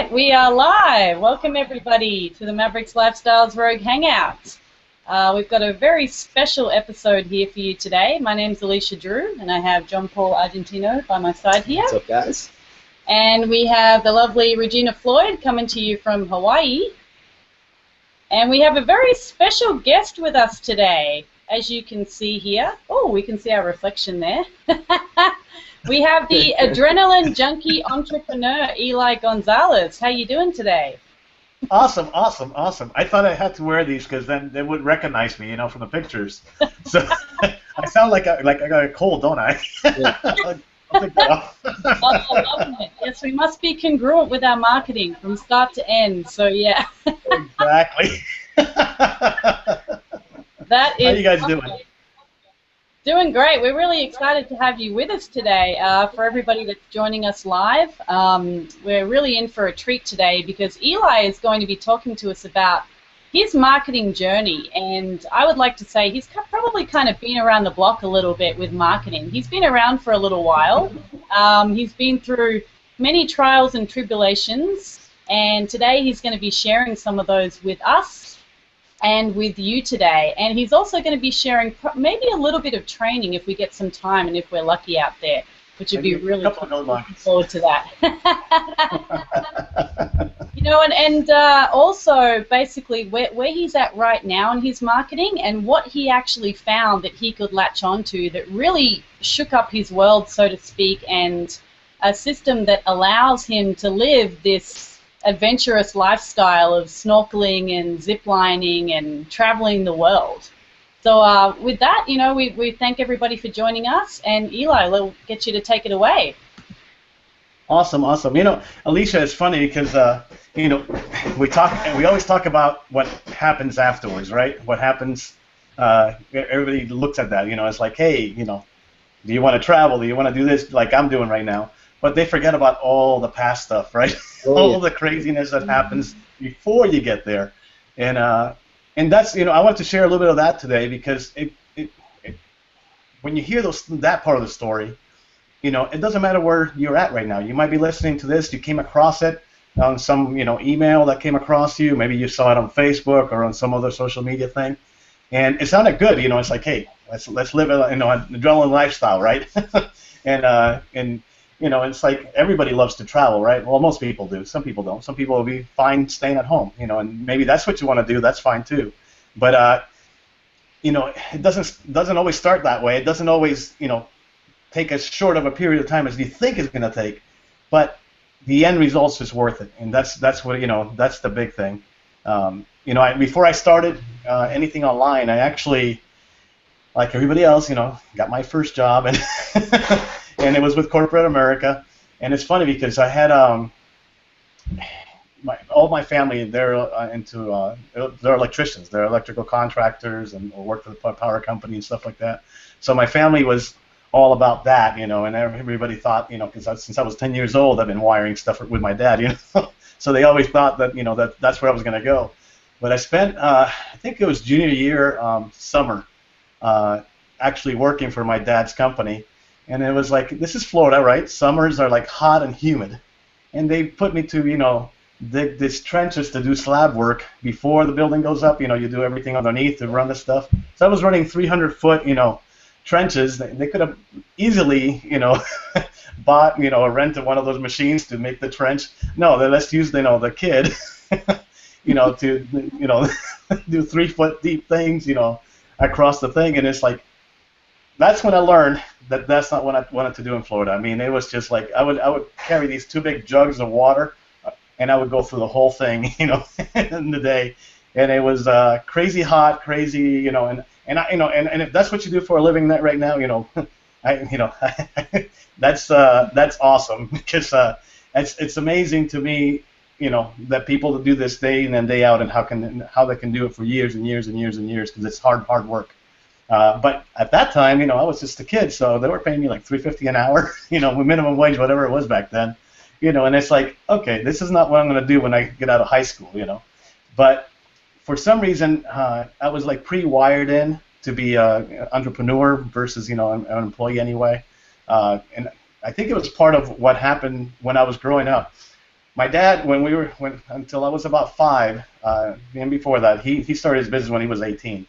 right, we are live. Welcome everybody to the Maverix Lifestyles Rogue Hangout. We've got a very special episode here for you today. My name's Alicia Drew, and I have John Paul Argentino by my side here. What's up, guys? And we have the lovely Regina Floyd coming to you from Hawaii. And we have a very special guest with us today, as you can see here. Oh, we can see our reflection there. We have the adrenaline junkie entrepreneur, Eli Gonzalez. How you doing today? Awesome, awesome, awesome. I thought I had to wear these because then they would recognize me, from the pictures. So I sound like I got a cold, don't I? Yeah. I'll take that off. Oh, loving it. Yes, we must be congruent with our marketing from start to end. So yeah. Exactly. That is. How you guys doing? Doing great. We're really excited to have you with us today. For everybody that's joining us live, we're really in for a treat today because Eli is going to be talking to us about his marketing journey. And I would like to say he's probably kind of been around the block a little bit with marketing. He's been around for a little while. He's been through many trials and tribulations. And today he's going to be sharing some of those with us and with you today. And he's also going to be sharing maybe a little bit of training if we get some time and if we're lucky out there, which would be really fun. Looking forward to that. And also basically where he's at right now in his marketing and what he actually found that he could latch onto that really shook up his world, so to speak, and a system that allows him to live this adventurous lifestyle of snorkeling and ziplining and traveling the world. So with that, we thank everybody for joining us, and Eli, we'll get you to take it away. Awesome, awesome. Alicia, it's funny because we always talk about what happens afterwards, right? What happens. Everybody looks at that. It's like, hey, do you want to travel? Do you want to do this like I'm doing right now? But they forget about all the past stuff, right? All the craziness that happens before you get there, and that's I wanted to share a little bit of that today because when you hear that part of the story, it doesn't matter where you're at right now. You might be listening to this, you came across it on some email that came across you, maybe you saw it on Facebook or on some other social media thing, and it sounded good. It's like, hey, let's live an adrenaline lifestyle, right? and it's like everybody loves to travel, right? Well, most people do. Some people don't. Some people will be fine staying at home, and maybe that's what you want to do. That's fine too. But it doesn't always start that way. It doesn't always, take as short of a period of time as you think it's going to take. But the end result's is worth it, and that's what that's the big thing. Before I started anything online, I actually, like everybody else, got my first job and. And it was with corporate America, and it's funny because I had all my family. They're they're electricians, they're electrical contractors, and work for the power company and stuff like that. So my family was all about that, and everybody thought, because since I was 10 years old, I've been wiring stuff with my dad, So they always thought that that's where I was going to go. But I spent, I think it was junior year summer, actually working for my dad's company. And it was like, this is Florida, right? Summers are like hot and humid. And they put me to, dig these trenches to do slab work before the building goes up. You do everything underneath to run the stuff. So I was running 300-foot, trenches. They could have easily, bought, or rented one of those machines to make the trench. No, let's use, the kid, to, do 3-foot deep things, across the thing. And it's like, that's when I learned that that's not what I wanted to do in Florida. I mean, it was just like I would carry these 2 big jugs of water, and I would go through the whole thing, in the day, and it was crazy hot, crazy, and if that's what you do for a living right now, that's awesome because it's amazing to me, that people do this day in and day out, and how they can do it for years and years and years and years because it's hard work. But at that time, I was just a kid, so they were paying me like $3.50 an hour, with minimum wage, whatever it was back then, and it's like, okay, this is not what I'm going to do when I get out of high school, But for some reason, I was like pre-wired in to be an entrepreneur versus, an employee anyway. And I think it was part of what happened when I was growing up. my dad, until I was about 5, and before that, he started his business when he was 18.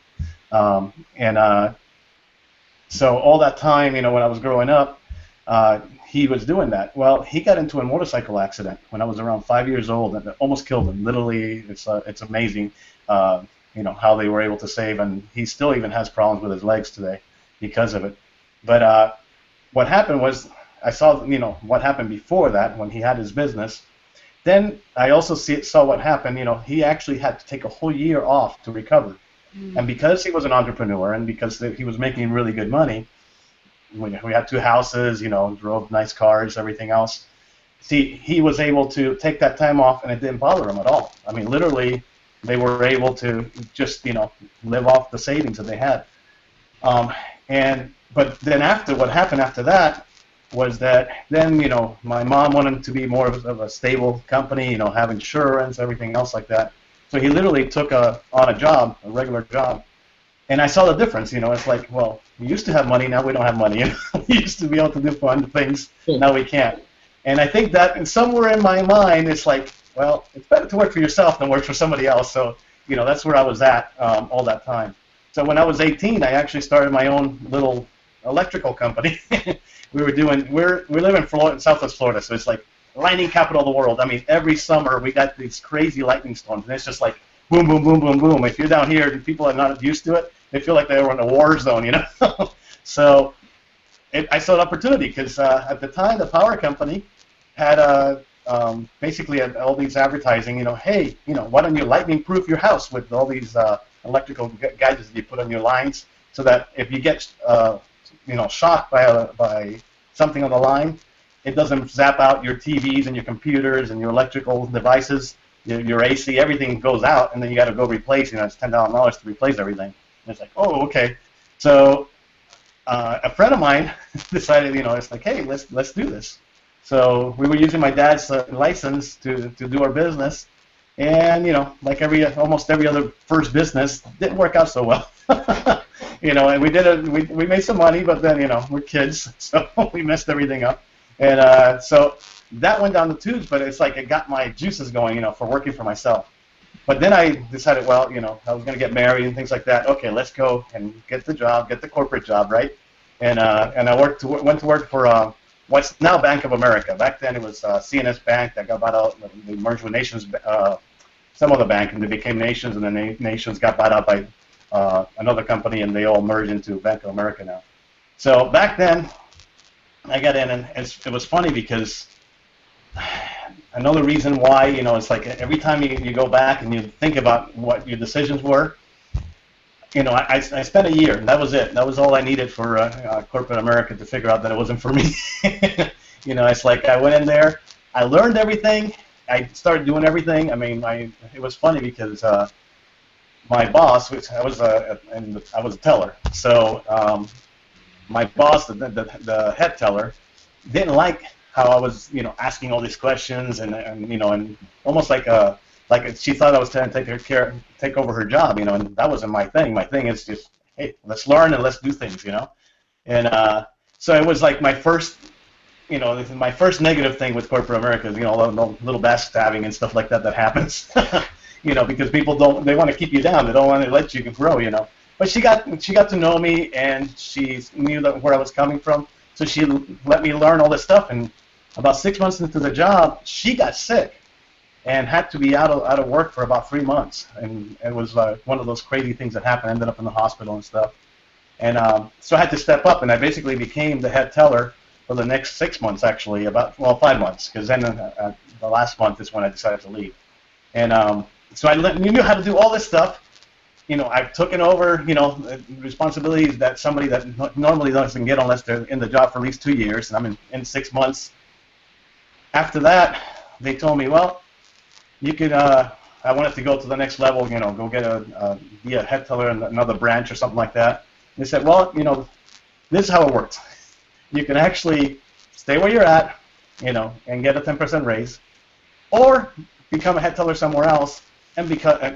And So all that time, when I was growing up, he was doing that. Well, he got into a motorcycle accident when I was around 5 years old, and it almost killed him. Literally, it's amazing, how they were able to save, and he still even has problems with his legs today because of it. But what happened was, I saw, what happened before that when he had his business. Then I also saw what happened. He actually had to take a whole year off to recover. And because he was an entrepreneur and because he was making really good money, we had 2 houses, drove nice cars, everything else. See, he was able to take that time off, and it didn't bother him at all. I mean, literally, they were able to just, live off the savings that they had. But then what happened after that was that then, my mom wanted to be more of a stable company, have insurance, everything else like that. So he literally took on a job, a regular job, and I saw the difference. It's like, well, we used to have money, now we don't have money. We used to be able to do fun things, now we can't. And I think that, and somewhere in my mind, it's like, well, it's better to work for yourself than work for somebody else. So, that's where I was at all that time. So when I was 18, I actually started my own little electrical company. We live in Florida, Southwest Florida, so it's like lightning capital of the world. I mean, every summer we got these crazy lightning storms, and it's just like boom, boom, boom, boom, boom. If you're down here and people are not used to it, they feel like they were in a war zone, So I saw an opportunity because at the time the power company had basically all these advertising, hey, why don't you lightning-proof your house with all these electrical gadgets that you put on your lines, so that if you get shocked by something on the line, it doesn't zap out your TVs and your computers and your electrical devices, your AC, everything goes out, and then you got to go replace. It's $10,000 to replace everything. And it's like, oh, okay. So a friend of mine decided, it's like, hey, let's do this. So we were using my dad's license to do our business, and like almost every other first business, didn't work out so well. And we made some money, but then we're kids, so we messed everything up. And so that went down the tubes, but it's like it got my juices going, for working for myself. But then I decided, well, I was going to get married and things like that. Okay, let's go and get the corporate job, right? And I went to work for what's now Bank of America. Back then it was CNS Bank that got bought out. They merged with Nations, some other bank, and they became Nations, and then Nations got bought out by another company, and they all merged into Bank of America now. So back then, I got in, and it was funny because another reason why, it's like every time you go back and you think about what your decisions were, I spent a year, and that was it. That was all I needed for corporate America to figure out that it wasn't for me. It's like I went in there, I learned everything, I started doing everything. I mean, it was funny because my boss, which I was a teller, so my boss, the head teller, didn't like how I was, asking all these questions, and almost like she thought I was trying to take over her job, and that wasn't my thing. My thing is just, hey, let's learn and let's do things, and so it was like my first negative thing with corporate America is, little backstabbing and stuff like that happens, because people they want to keep you down, they don't want to let you grow, But she got to know me, and she knew where I was coming from, so she let me learn all this stuff. And about 6 months into the job, she got sick and had to be out of work for about 3 months. And it was one of those crazy things that happened. I ended up in the hospital and stuff. And so I had to step up, and I basically became the head teller for the next 6 months, actually, 5 months, because then the last month is when I decided to leave. And so I knew how to do all this stuff. I've taken over, responsibilities that somebody that normally doesn't get unless they're in the job for at least 2 years, and I'm in 6 months. After that, they told me, well, you could, I wanted to go to the next level, go be a head teller in another branch or something like that. They said, well, this is how it works. You can actually stay where you're at, and get a 10% raise, or become a head teller somewhere else and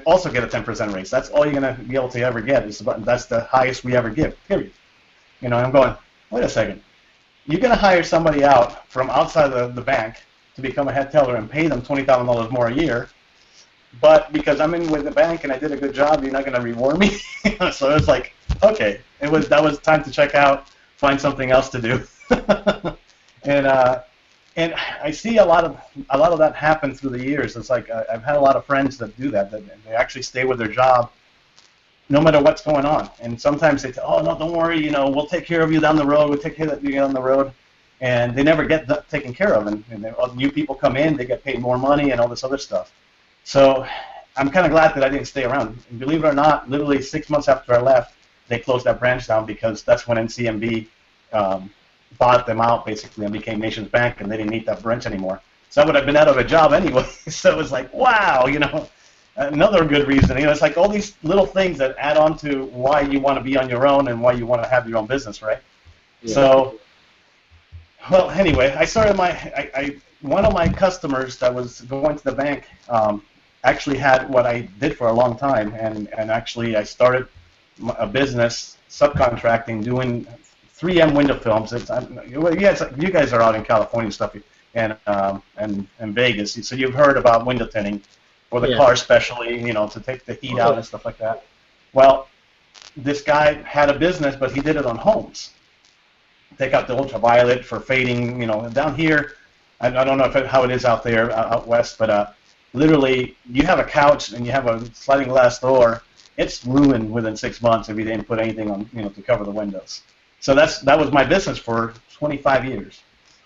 also get a 10% raise. That's all you're going to be able to ever get. That's the highest we ever give, period. I'm going, wait a second. You're going to hire somebody out from outside the bank to become a head teller and pay them $20,000 more a year. But because I'm in with the bank and I did a good job, you're not going to reward me. So it's like, okay, that was time to check out, find something else to do. and I see a lot of that happen through the years. It's like I've had a lot of friends that do that they actually stay with their job no matter what's going on. And sometimes they say, oh no, don't worry, we'll take care of you down the road. We'll take care of you down the road. And they never get taken care of. And new people come in, they get paid more money and all this other stuff. So I'm kind of glad that I didn't stay around. And believe it or not, literally 6 months after I left, they closed that branch down because that's when NCMB bought them out basically and became Nations Bank, and they didn't need that branch anymore. So I would have been out of a job anyway. So it was like, wow, another good reason. It's like all these little things that add on to why you want to be on your own and why you want to have your own business, right? Yeah. So, well, anyway, I started one of my customers that was going to the bank actually had what I did for a long time, and actually I started a business subcontracting, doing 3M window films. You guys are out in California and stuff, and Vegas, so you've heard about window tinting for the car, especially, to take the heat out and stuff like that. Well, this guy had a business, but he did it on homes. Take out the ultraviolet for fading, down here. I don't know how it is out there, out west, but literally, you have a couch and you have a sliding glass door, it's ruined within 6 months if you didn't put anything on, to cover the windows. So that was my business for 25 years.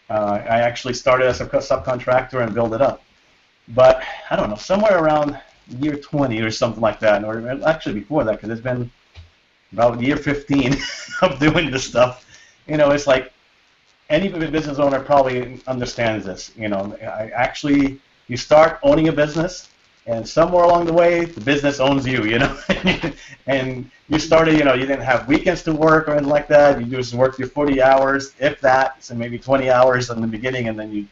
I actually started as a subcontractor and built it up. But I don't know, somewhere around year 20 or something like that, or actually before that, because it's been about year 15 of doing this stuff. It's like any business owner probably understands this. You start owning a business, and somewhere along the way, the business owns you, and you started, you didn't have weekends to work or anything like that. You just worked your 40 hours, if that, so maybe 20 hours in the beginning, and then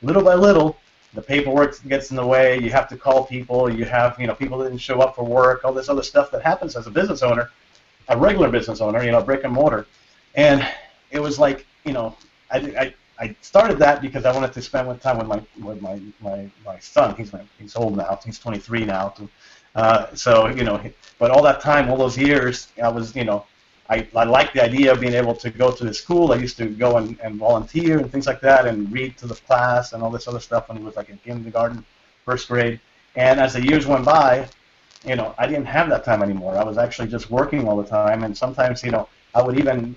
little by little, the paperwork gets in the way. You have to call people. You have, people that didn't show up for work, all this other stuff that happens as a business owner, a regular business owner, brick and mortar. And it was like, I started that because I wanted to spend more time with my son. He's old now. He's 23 now. But all that time, all those years, I was, I liked the idea of being able to go to the school. I used to go and volunteer and things like that and read to the class and all this other stuff when he was like in kindergarten, first grade. And as the years went by, I didn't have that time anymore. I was actually just working all the time, and sometimes, I would even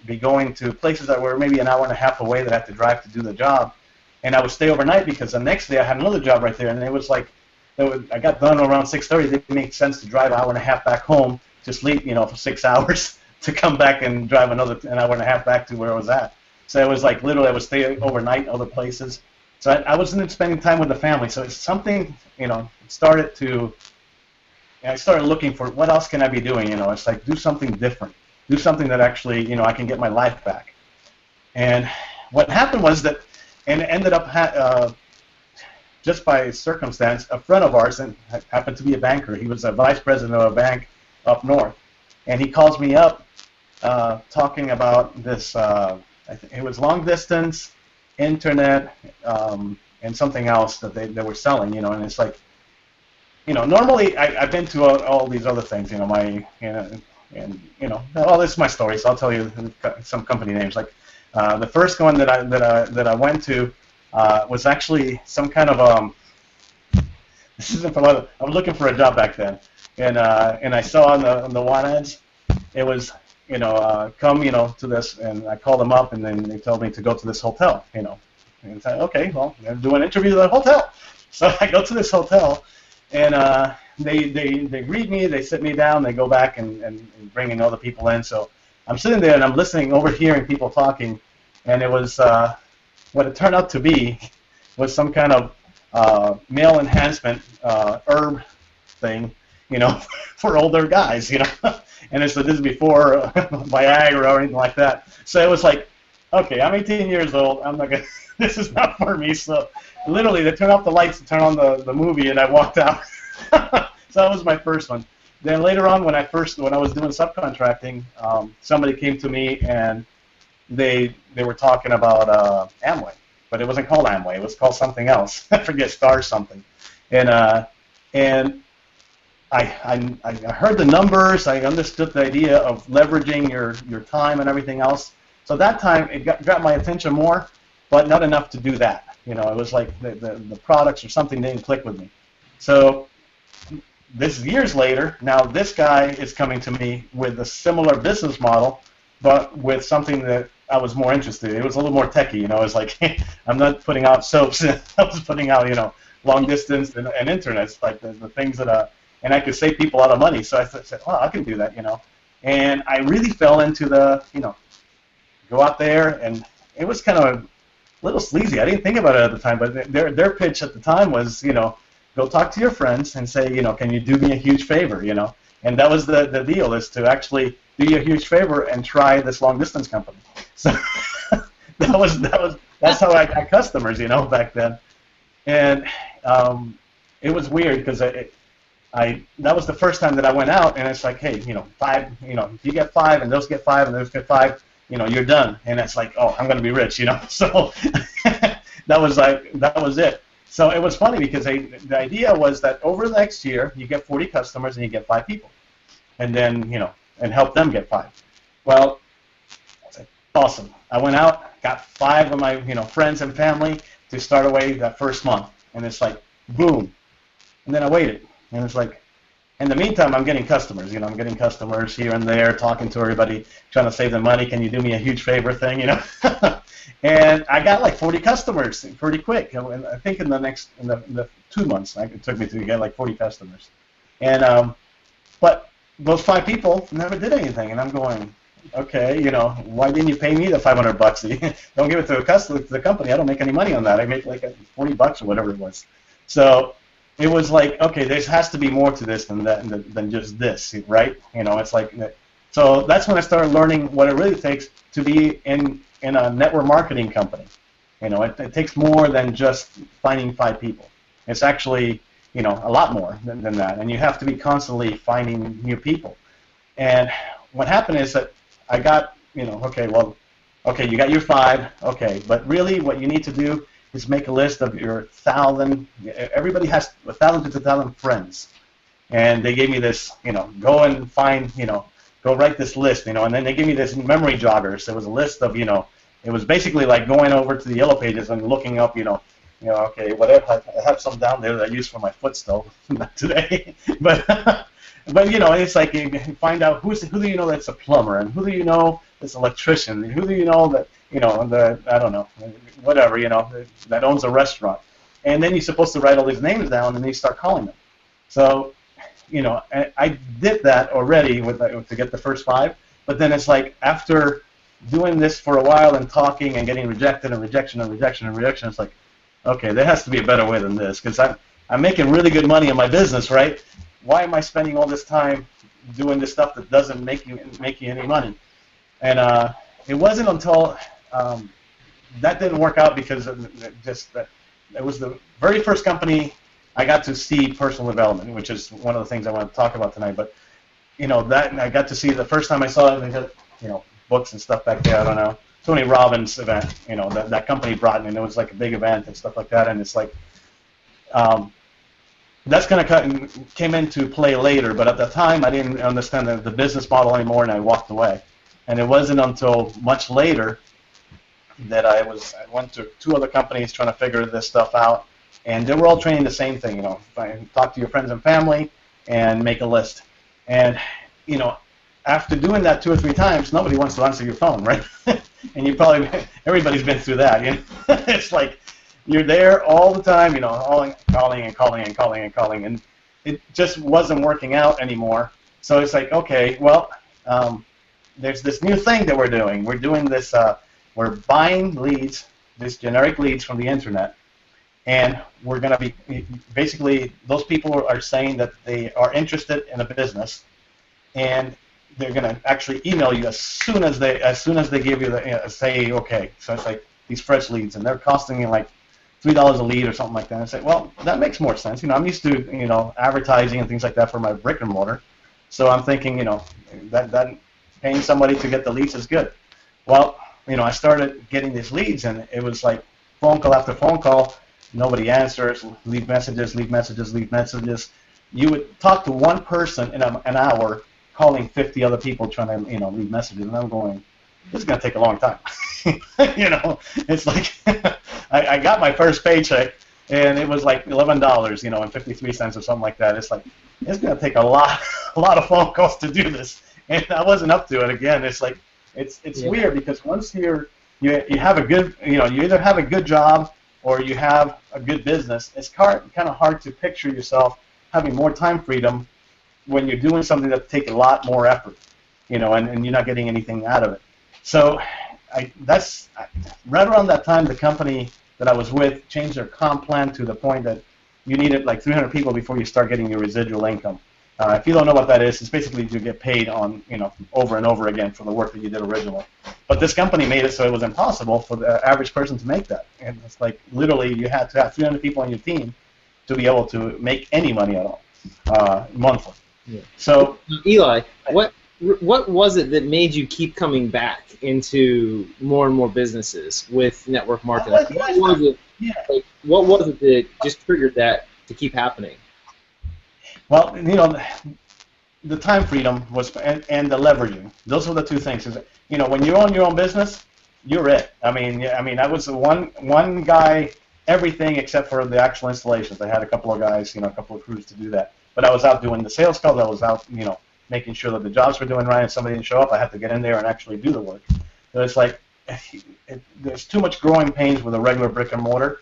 be going to places that were maybe an hour and a half away that I had to drive to do the job, and I would stay overnight because the next day I had another job right there, and it was like, I got done around 6:30. It didn't make sense to drive an hour and a half back home to sleep, for 6 hours to come back and drive an hour and a half back to where I was at. So it was like literally I would stay overnight other places. So I wasn't spending time with the family. So it's something, I started looking for what else can I be doing. It's like do something different. Do something that actually, I can get my life back. And what happened was that, and it ended up just by circumstance, a friend of ours, and happened to be a banker. He was a vice president of a bank up north, and he calls me up talking about this. It was long distance, internet, and something else that they were selling. And it's like, normally I've been to all these other things. All this is my story, so I'll tell you some company names. Like the first one that I went to was actually some kind of this isn't for a lot of, I was looking for a job back then, and I saw on the want ads, it was come to this, and I called them up, and then they told me to go to this hotel, and I said, okay, well, they're doing an interview at the hotel, so I go to this hotel, and they greet me, they sit me down, they go back and bring in other people in. So I'm sitting there and I'm listening, overhearing people talking, and it was what it turned out to be was some kind of male enhancement herb thing, for older guys, And so this is before Viagra or anything like that. So it was like, okay, I'm 18 years old. I'm not gonna. This is not for me. So literally, they turned off the lights to turn on the movie, and I walked out. So that was my first one. Then later on, when I was doing subcontracting, somebody came to me and they were talking about Amway, but it wasn't called Amway. It was called something else. I forget, Star something. And I heard the numbers. I understood the idea of leveraging your time and everything else. So that time it got my attention more, but not enough to do that. You know, it was like the products or something didn't click with me. So this is years later. Now this guy is coming to me with a similar business model, but with something that I was more interested in. It was a little more techy. You know, it was like I'm not putting out soaps. I was putting out, you know, long distance and internet. It's like the things that and I could save people a lot of money. So I said, oh, I can do that, you know. And I really fell into the, you know, go out there, and it was kind of a little sleazy. I didn't think about it at the time, but their pitch at the time was, you know, go talk to your friends and say, you know, can you do me a huge favor, you know. And that was the deal, is to actually do you a huge favor and try this long distance company. So that's how I got customers, you know, back then. And it was weird because that was the first time that I went out, and it's like, hey, you know, 5, you know, if you get 5 and those get 5 and those get 5, you know, you're done. And it's like, oh, I'm gonna be rich, you know. So that was it. So it was funny because the idea was that over the next year you get 40 customers and you get 5 people, and then, you know, and help them get 5. Well, I said, awesome. I went out, got 5 of my, you know, friends and family to start away that first month, and it's like, boom. And then I waited. And it's like, in the meantime, I'm getting customers. You know, I'm getting customers here and there, talking to everybody, trying to save them money. Can you do me a huge favor thing, you know? And I got like 40 customers pretty quick. And I think in the 2 months, it took me to get like 40 customers. And but those 5 people never did anything. And I'm going, okay, you know, why didn't you pay me the $500? Don't give it to the company. I don't make any money on that. I make like $40 or whatever it was. So it was like, okay, there has to be more to this than just this, right? You know, it's like, so that's when I started learning what it really takes to be in a network marketing company. You know, it takes more than just finding 5 people. It's actually, you know, a lot more than that, and you have to be constantly finding new people. And what happened is that I got, you know, okay, you got your 5, okay, but really what you need to do is make a list of your 1,000. Everybody has 1,000 to 2,000 friends, and they gave me this, you know, go and find, you know, go write this list, you know, and then they gave me this memory joggers. There was a list of, you know, it was basically like going over to the Yellow Pages and looking up, you know, okay, whatever. I have some down there that I use for my foot still, not today, but you know, it's like you find out who do you know that's a plumber, and who do you know that's an electrician, and who do you know that, you know, I don't know, whatever, you know, that owns a restaurant. And then you're supposed to write all these names down, and then you start calling them. So, you know, I did that already to get the first 5, but then it's like after doing this for a while and talking and getting rejected and rejection and rejection and rejection, it's like, okay, there has to be a better way than this, because I'm making really good money in my business, right? Why am I spending all this time doing this stuff that doesn't make you any money? And it wasn't until that didn't work out, because it was the very first company I got to see personal development, which is one of the things I want to talk about tonight. But you know, that I got to see the first time I saw it. They had, you know, books and stuff back there. I don't know, Tony Robbins event. You know, that company brought me, and it was like a big event and stuff like that. And it's like, that's came into play later. But at the time, I didn't understand the business model anymore, and I walked away. And it wasn't until much later that I went to 2 other companies trying to figure this stuff out, and they were all training the same thing. You know, talk to your friends and family and make a list. And you know, after doing that 2 or 3 times, nobody wants to answer your phone, right? And everybody's been through that. You know? It's like you're there all the time, you know, calling and calling and calling and calling, and it just wasn't working out anymore. So it's like, okay, well, there's this new thing that we're doing. We're doing this. We're buying leads, these generic leads from the internet, and we're going to be basically, those people are saying that they are interested in a business, and they're going to actually email you as soon as they give you the say okay. So it's like these fresh leads, and they're costing me like $3 a lead or something like that. And I say, well, that makes more sense. You know, I'm used to, you know, advertising and things like that for my brick and mortar, so I'm thinking, you know, that paying somebody to get the leads is good. Well, you know, I started getting these leads, and it was like phone call after phone call, nobody answers, leave messages, leave messages, leave messages. You would talk to one person in an hour, calling 50 other people trying to, leave messages, and I'm going, this is going to take a long time. It's like I got my first paycheck, and it was like $11, and 53 cents or something like that. It's like it's going to take a lot of phone calls to do this, and I wasn't up to it. Again, it's like it's weird because once you have a good, you either have a good job or you have a good business. It's kind of hard to picture yourself having more time freedom when you're doing something that takes a lot more effort, and you're not getting anything out of it. So right around that time, the company that I was with changed their comp plan to the point that you needed like 300 people before you start getting your residual income. If you don't know what that is, it's basically you get paid on, over and over again for the work that you did originally. But this company made it so it was impossible for the average person to make that. And it's like literally you had to have 300 people on your team to be able to make any money at all monthly. Yeah. So Eli, what was it that made you keep coming back into more and more businesses with network marketing? What was it that just triggered that to keep happening? Well, the time freedom was and the leveraging. Those were the two things. When you own your own business, you're it. I mean, I was the one guy, everything except for the actual installations. I had a couple of guys, a couple of crews to do that. But I was out doing the sales calls. I was out, making sure that the jobs were doing right. If somebody didn't show up, I had to get in there and actually do the work. So it's like there's too much growing pains with a regular brick and mortar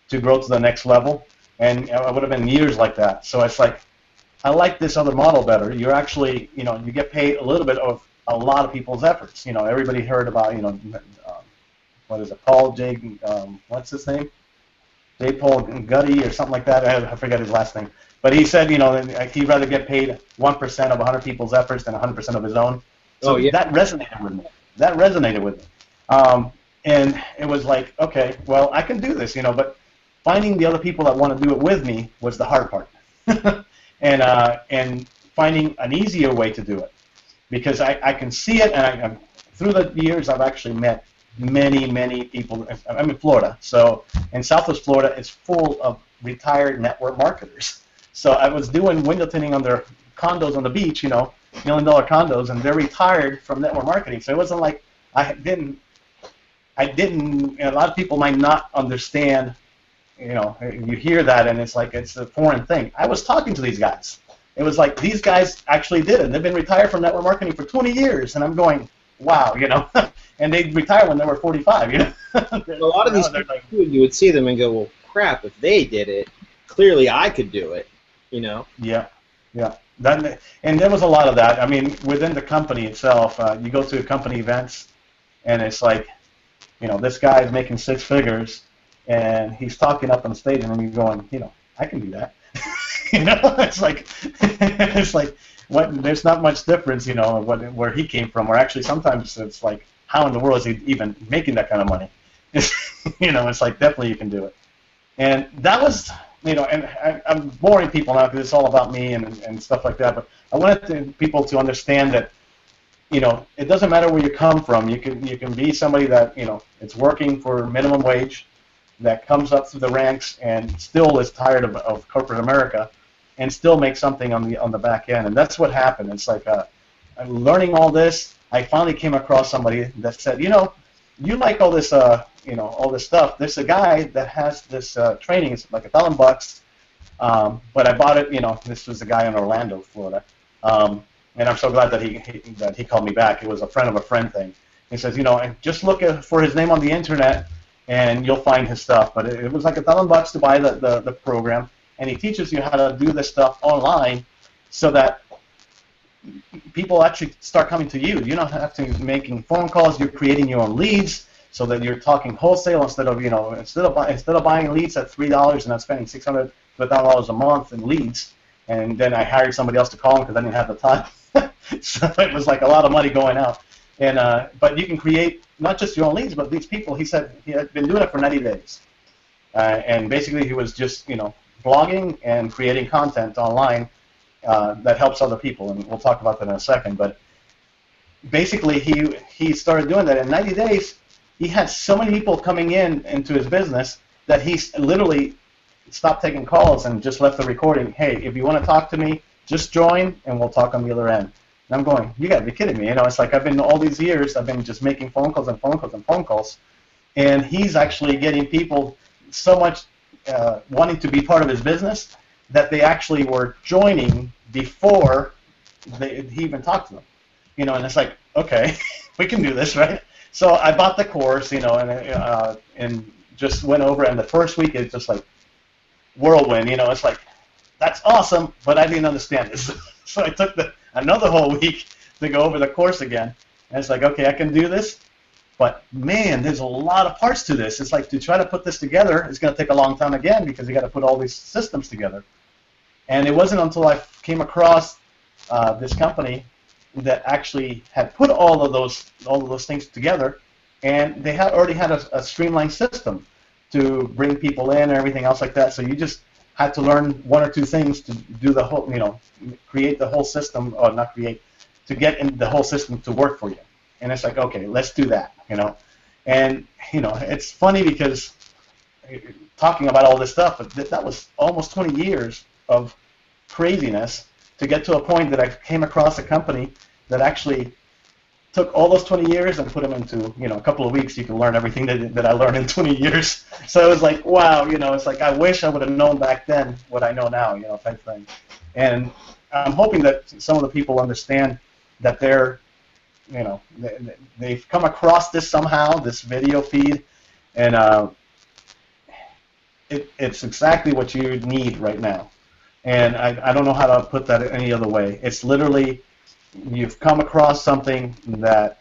to grow to the next level, and I would have been years like that. So it's like I like this other model better. You're actually, you get paid a little bit of a lot of people's efforts. Everybody heard about, what is it, Paul J. What's his name? J. Paul Gutty or something like that. I forget his last name. But he said, he'd rather get paid 1% of 100 people's efforts than 100% of his own. So that resonated with me. And it was like, okay, well, I can do this, but finding the other people that want to do it with me was the hard part. And finding an easier way to do it. Because I can see it, and through the years, I've actually met many people. I'm in Florida, so in Southwest Florida, it's full of retired network marketers. So I was doing window tinting on their condos on the beach, $1 million condos, and they're retired from network marketing. So it wasn't like I didn't. A lot of people might not understand. You hear that, and it's like it's a foreign thing. I was talking to these guys. It was like these guys actually did it. They've been retired from network marketing for 20 years, and I'm going, wow, and they retired when they were 45, A lot of these people, you would see them and go, well, crap, if they did it, clearly I could do it, Yeah. And there was a lot of that. I mean, within the company itself, you go to company events, and it's like, this guy is making 6 figures, and he's talking up on stage, and then you're going, I can do that. It's like what? There's not much difference, where he came from. Or actually, sometimes it's like, how in the world is he even making that kind of money? It's like definitely you can do it. And that was, and I'm boring people now because it's all about me and stuff like that. But I wanted people to understand that, it doesn't matter where you come from. You can be somebody that it's working for minimum wage, that comes up through the ranks and still is tired of corporate America, and still make something on the back end. And that's what happened. It's like learning all this. I finally came across somebody that said, you like all this, all this stuff. There's a guy that has this training. It's like $1,000, but I bought it. This was a guy in Orlando, Florida, and I'm so glad that he called me back. It was a friend of a friend thing. He says, just look for his name on the internet, and you'll find his stuff. But it was like $1,000 to buy the program, and he teaches you how to do this stuff online, so that people actually start coming to you. You don't have to be making phone calls. You're creating your own leads, so that you're talking wholesale instead of buying leads at $3 and not spending $600 to $1,000 a month in leads. And then I hired somebody else to call them because I didn't have the time. So it was like a lot of money going out. And but you can create not just your own leads, but these people. He said he had been doing it for 90 days, and basically he was just blogging and creating content online that helps other people, and we'll talk about that in a second. But basically he started doing that in 90 days. he had so many people coming into his business that he literally stopped taking calls and just left the recording. Hey, if you want to talk to me, just join and we'll talk on the other end. And I'm going, you got to be kidding me. You know, it's like I've been all these years, I've been just making phone calls and phone calls and phone calls. And he's actually getting people so much wanting to be part of his business that they actually were joining before he even talked to them. You know, and it's like, okay, we can do this, right? So I bought the course, you know, and just went over, and the first week it's just like whirlwind, you know. It's like, that's awesome, but I didn't understand this. So I took another whole week to go over the course again, and it's like, okay, I can do this, but man, there's a lot of parts to this. It's like to try to put this together, it's going to take a long time again because you got to put all these systems together. And it wasn't until I came across this company that actually had put all of those things together, and they already had a streamlined system to bring people in and everything else like that. So you just had to learn one or two things to do the whole, you know, create the whole system, or not create, to get in the whole system to work for you. And it's like, okay, let's do that, you know. And, you know, it's funny because talking about all this stuff, but that was almost 20 years of craziness to get to a point that I came across a company that actually took all those 20 years and put them into, you know, a couple of weeks. You can learn everything that I learned in 20 years. So it was like, wow, you know, it's like I wish I would have known back then what I know now, you know, type thing. And I'm hoping that some of the people understand that they're, you know, they've come across this somehow, this video feed, and it's exactly what you need right now. And I don't know how to put that any other way. It's literally, you've come across something that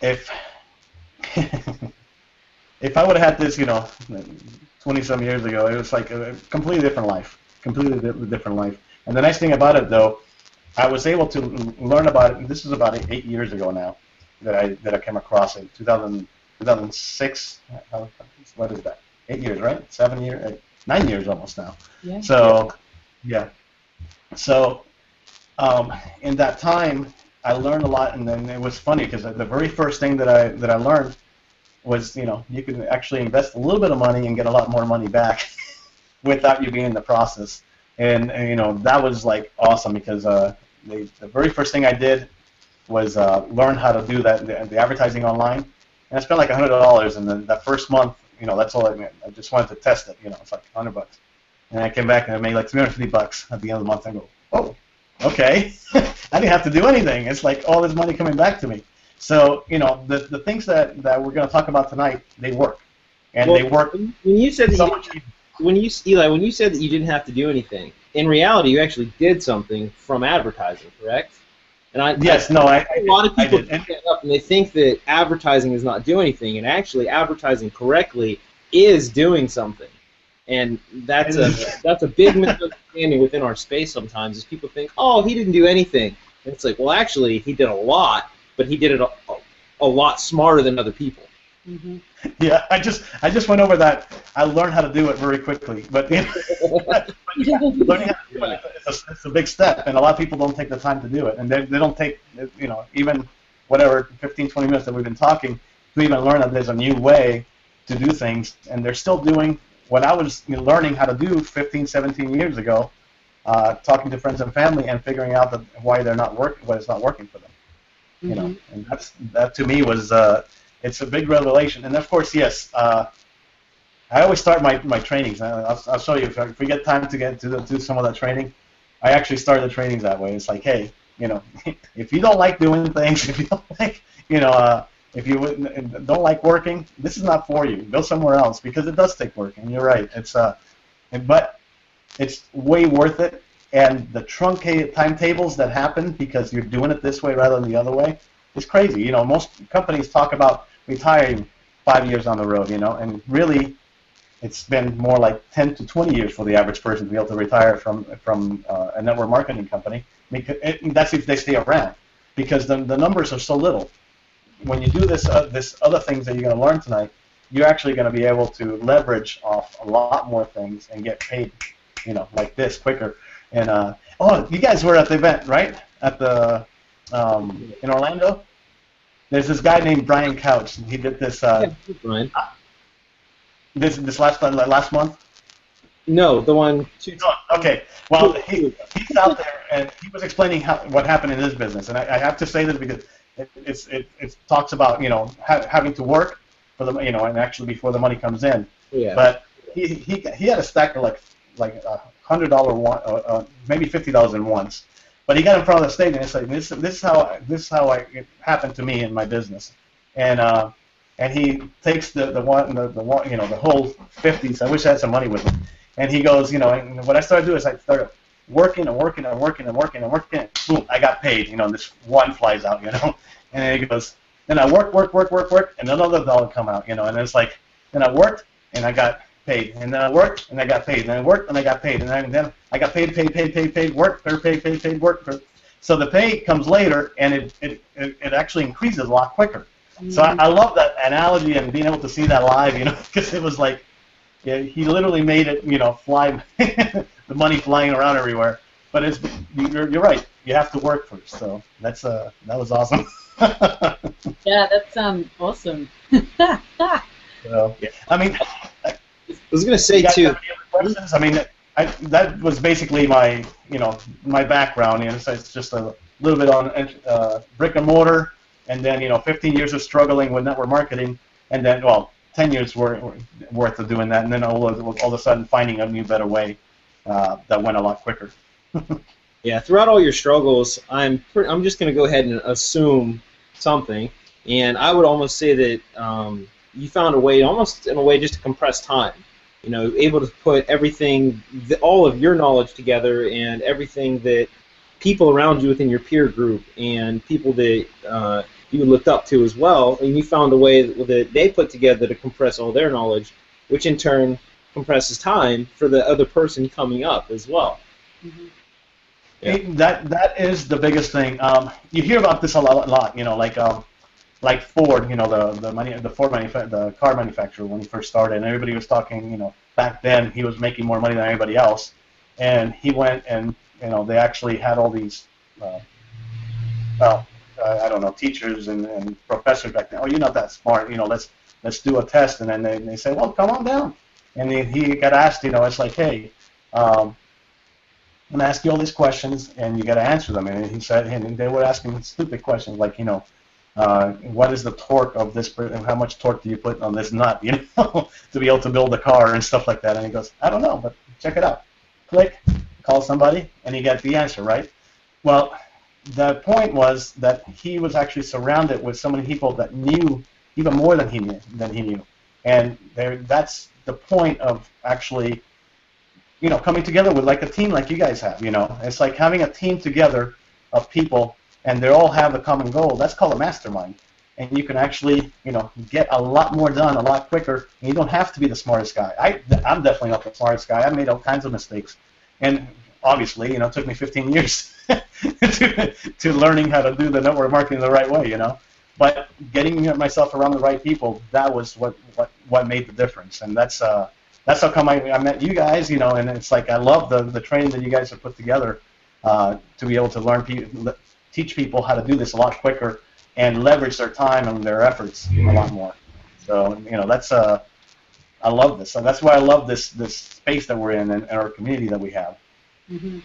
if if I would have had this, you know, 20-some years ago, it was like a completely different life, completely different life. And the nice thing about it, though, I was able to learn about it, and this is about 8 years ago now that I came across it, 2006, what is that, 8 years, right? 7 years, 9 years almost now. Yeah. So, yeah. So, in that time, I learned a lot, and then it was funny because the very first thing that I learned was, you know, you can actually invest a little bit of money and get a lot more money back without you being in the process. And you know, that was like awesome because the very first thing I did was learn how to do that, the advertising online, and I spent like $100, and then that first month, you know, that's all I meant. I just wanted to test it, you know, it's like $100. And I came back and I made like $350 at the end of the month. I go, oh, okay, I didn't have to do anything. It's like all this money coming back to me. So, you know, the things that we're going to talk about tonight, they work, and well, they work. When you said so that much. Eli, when you said that you didn't have to do anything, in reality, you actually did something from advertising, correct? And a lot of people pick that up and they think that advertising does not do anything, and actually, advertising correctly is doing something. And that's a big misunderstanding within our space sometimes, is people think, oh, he didn't do anything. And it's like, well, actually, he did a lot, but he did it a lot smarter than other people. Mm-hmm. Yeah, I just went over that. I learned how to do it very quickly, but learning how to do it, it's a big step, and a lot of people don't take the time to do it, and they don't take, you know, even whatever 15, 20 minutes that we've been talking to even learn that there's a new way to do things, and they're still doing what I was learning how to do 15, 17 years ago, talking to friends and family and figuring out why they're not working, why it's not working for them. Mm-hmm. You know, and that to me was it's a big revelation. And of course, yes, I always start my trainings. I'll show you if we get time to get to do some of that training. I actually start the trainings that way. It's like, hey, you know, if you don't like doing things, if you don't like, you know, if you don't like working, this is not for you. Go somewhere else, because it does take work. And you're right. It's but it's way worth it. And the truncated timetables that happen because you're doing it this way rather than the other way is crazy. You know, most companies talk about retiring 5 years on the road, you know, and really it's been more like 10 to 20 years for the average person to be able to retire from a network marketing company. That's if they stay around, because the numbers are so little. When you do this other things that you're going to learn tonight, you're actually going to be able to leverage off a lot more things and get paid, you know, like this quicker. And oh, you guys were at the event, right? At the in Orlando. there's this guy named Brian Couch. He did this Brian. this last month. No, the one. Oh, okay. Well, he's out there, and he was explaining what happened in his business, and I have to say this because it talks about having to work for the and actually before the money comes in. Yeah. But he had a stack of like $100 one, maybe $50 in ones. But he got in front of the stage and it's like this is how it happened to me in my business, and he takes the whole 50s. I wish I had some money with him. And he goes, and what I started doing is I started working and working and working and working and working. And boom, I got paid. And this one flies out, And then he goes, then I work, and another dollar come out, And it's like, then I worked and I got paid, and then I worked and I got paid, and then I worked and I got paid, and then I got paid, work, paid, work. So the pay comes later, and it actually increases a lot quicker. So I love that analogy and being able to see that live, because it was like, yeah, he literally made it, fly, the money flying around everywhere. But you're right. You have to work first. So that was awesome. Yeah, that's awesome. So, I mean, I was gonna say too. Questions? I mean, that was basically my my background. So it's just a little bit on brick and mortar, and then 15 years of struggling with network marketing, and then 10 years worth of doing that, and then all of a sudden finding a new, better way that went a lot quicker. Yeah, throughout all your struggles, I'm just going to go ahead and assume something, and I would almost say that you found a way, almost in a way, just to compress time. Able to put everything, all of your knowledge together, and everything that people around you within your peer group and people that you looked up to as well, and you found a way that they put together to compress all their knowledge, which in turn compresses time for the other person coming up as well. Mm-hmm. Yeah. That is the biggest thing. You hear about this a lot. Like Ford, the car manufacturer when he first started, and everybody was talking. Back then he was making more money than anybody else, and he went and they actually had all these. I don't know, teachers and professors back then. Oh, you're not that smart. Let's do a test, and then they say, well, come on down. And he got asked. It's like, hey, I'm gonna ask you all these questions, and you got to answer them. And he said, and they were asking stupid questions like, what is the torque of this? How much torque do you put on this nut? To be able to build a car and stuff like that. And he goes, I don't know, but check it out. Click, call somebody, and you get the answer, right? Well, the point was that he was actually surrounded with so many people that knew even more than he knew, and that's the point of actually, coming together with like a team like you guys have. It's like having a team together of people, and they all have a common goal. That's called a mastermind, and you can actually, get a lot more done a lot quicker. And you don't have to be the smartest guy. I'm definitely not the smartest guy. I made all kinds of mistakes, and obviously, it took me 15 years to learning how to do the network marketing the right way, But getting myself around the right people, that was what made the difference, and that's how come I met you guys, And it's like I love the training that you guys have put together to be able to teach people how to do this a lot quicker and leverage their time and their efforts a lot more. So that's I love this, and that's why I love this space that we're in and our community that we have. Mm-hmm.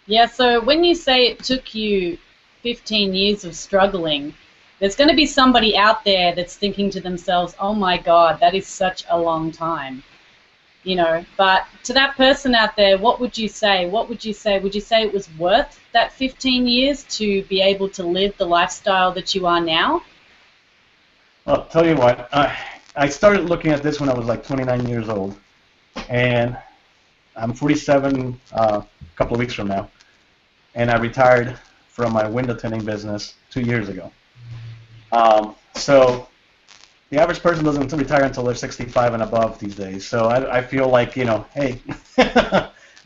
Yeah, so when you say it took you 15 years of struggling, there's going to be somebody out there that's thinking to themselves, oh my God, that is such a long time. But to that person out there, what would you say? Would you say it was worth that 15 years to be able to live the lifestyle that you are now? Well, I'll tell you what, I started looking at this when I was like 29 years old, and I'm 47 a couple of weeks from now, and I retired from my window tinting business 2 years ago. So the average person doesn't retire until they're 65 and above these days. So I feel like, hey,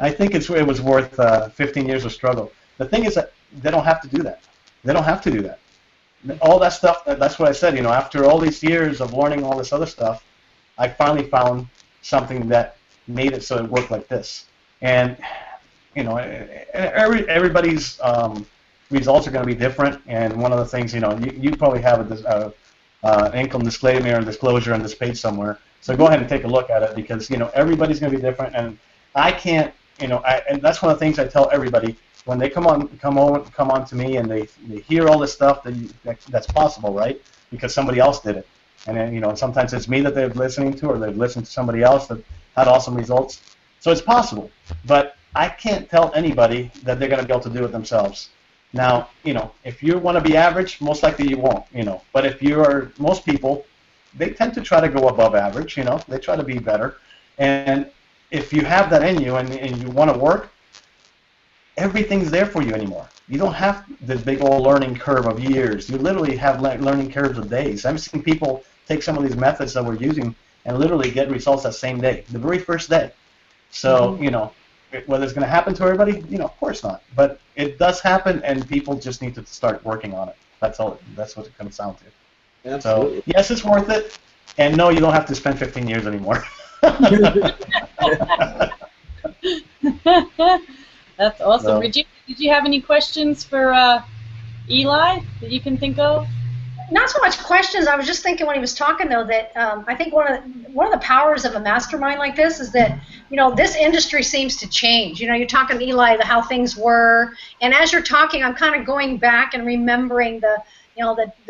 I think it was worth 15 years of struggle. The thing is that they don't have to do that. They don't have to do that. All that stuff, that's what I said, after all these years of learning all this other stuff, I finally found something that made it so it worked like this. And, everybody's results are going to be different. And one of the things, you probably have income disclaimer and disclosure on this page somewhere. So go ahead and take a look at it, because everybody's going to be different, and I can't, and that's one of the things I tell everybody when they come on to me and they hear all this stuff that's possible, right? Because somebody else did it, and then sometimes it's me that they're listening to, or they've listened to somebody else that had awesome results. So it's possible, but I can't tell anybody that they're going to be able to do it themselves. Now, if you want to be average, most likely you won't, But if most people, they tend to try to go above average, They try to be better. And if you have that in you and you want to work, everything's there for you anymore. You don't have this big old learning curve of years. You literally have learning curves of days. I've seen people take some of these methods that we're using and literally get results that same day, the very first day. So, whether it's going to happen to everybody, of course not. But it does happen, and people just need to start working on it. That's all. That's what it comes down to. Absolutely. So, yes, it's worth it. And no, you don't have to spend 15 years anymore. That's awesome. So, Regina, did you have any questions for Eli that you can think of? Not so much questions. I was just thinking when he was talking, though, that I think one of the powers of a mastermind like this is that this industry seems to change. You're talking to Eli how things were, and as you're talking, I'm kind of going back and remembering the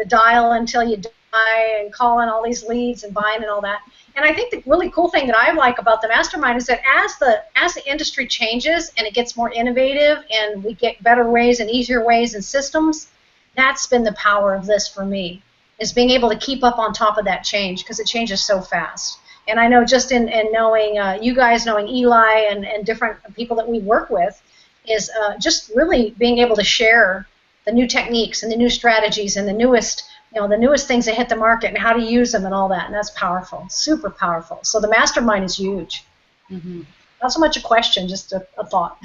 dial until you die and calling all these leads and buying and all that. And I think the really cool thing that I like about the mastermind is that as the industry changes and it gets more innovative and we get better ways and easier ways and systems, that's been the power of this for me, is being able to keep up on top of that change, because it changes so fast. And I know just in knowing you guys, knowing Eli and different people that we work with, is just really being able to share the new techniques and the new strategies and the newest things that hit the market and how to use them and all that. And that's powerful, super powerful. So the mastermind is huge. Mm-hmm. Not so much a question, just a thought.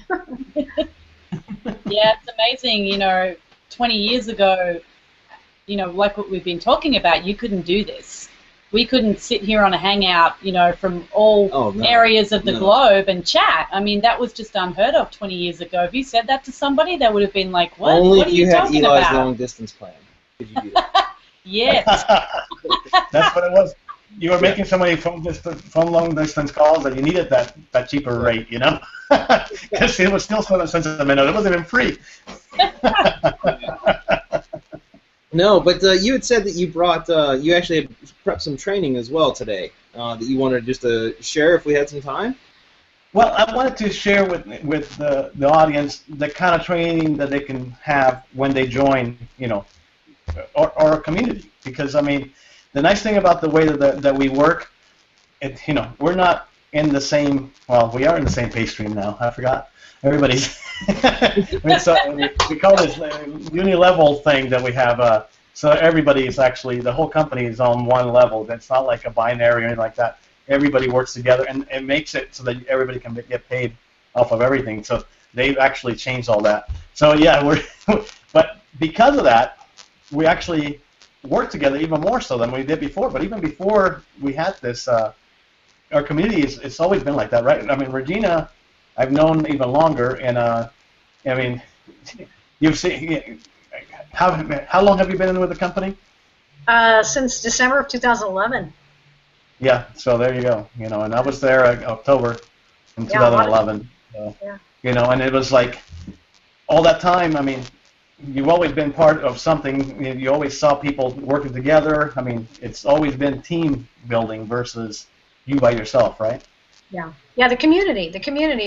Yeah, it's amazing. 20 years ago, like what we've been talking about, you couldn't do this. We couldn't sit here on a hangout, from all areas of the globe and chat. I mean, that was just unheard of 20 years ago. If you said that to somebody, they would have been like, what? Only what are if you had talking Eli's about? long distance plan could you do that. Yes. That's what it was. You were making so many phone long distance calls that you needed that cheaper rate, because it was still 7 cents a minute. It wasn't even free. No, but you had said that you brought, you actually had prepped some training as well today that you wanted just to share if we had some time. Well, I wanted to share with the audience the kind of training that they can have when they join, or a community. Because, I mean, the nice thing about the way that we work, we're not in the same, well, we are in the same pay stream now. I forgot. Everybody's, we call this uni-level thing that we have. So everybody is actually, the whole company is on one level. It's not like a binary or anything like that. Everybody works together, and it makes it so that everybody can get paid off of everything. So they've actually changed all that. So yeah, but because of that, we actually work together even more so than we did before. But even before we had this, our community it's always been like that, right? I mean, Regina, I've known even longer, and I mean, you've seen. How long have you been in with the company? Since December of 2011. Yeah, so there you go. And I was there October in 2011. So, yeah. And it was like all that time. I mean, you've always been part of something. You always saw people working together. I mean, it's always been team building versus you by yourself, right? Yeah. Yeah. The community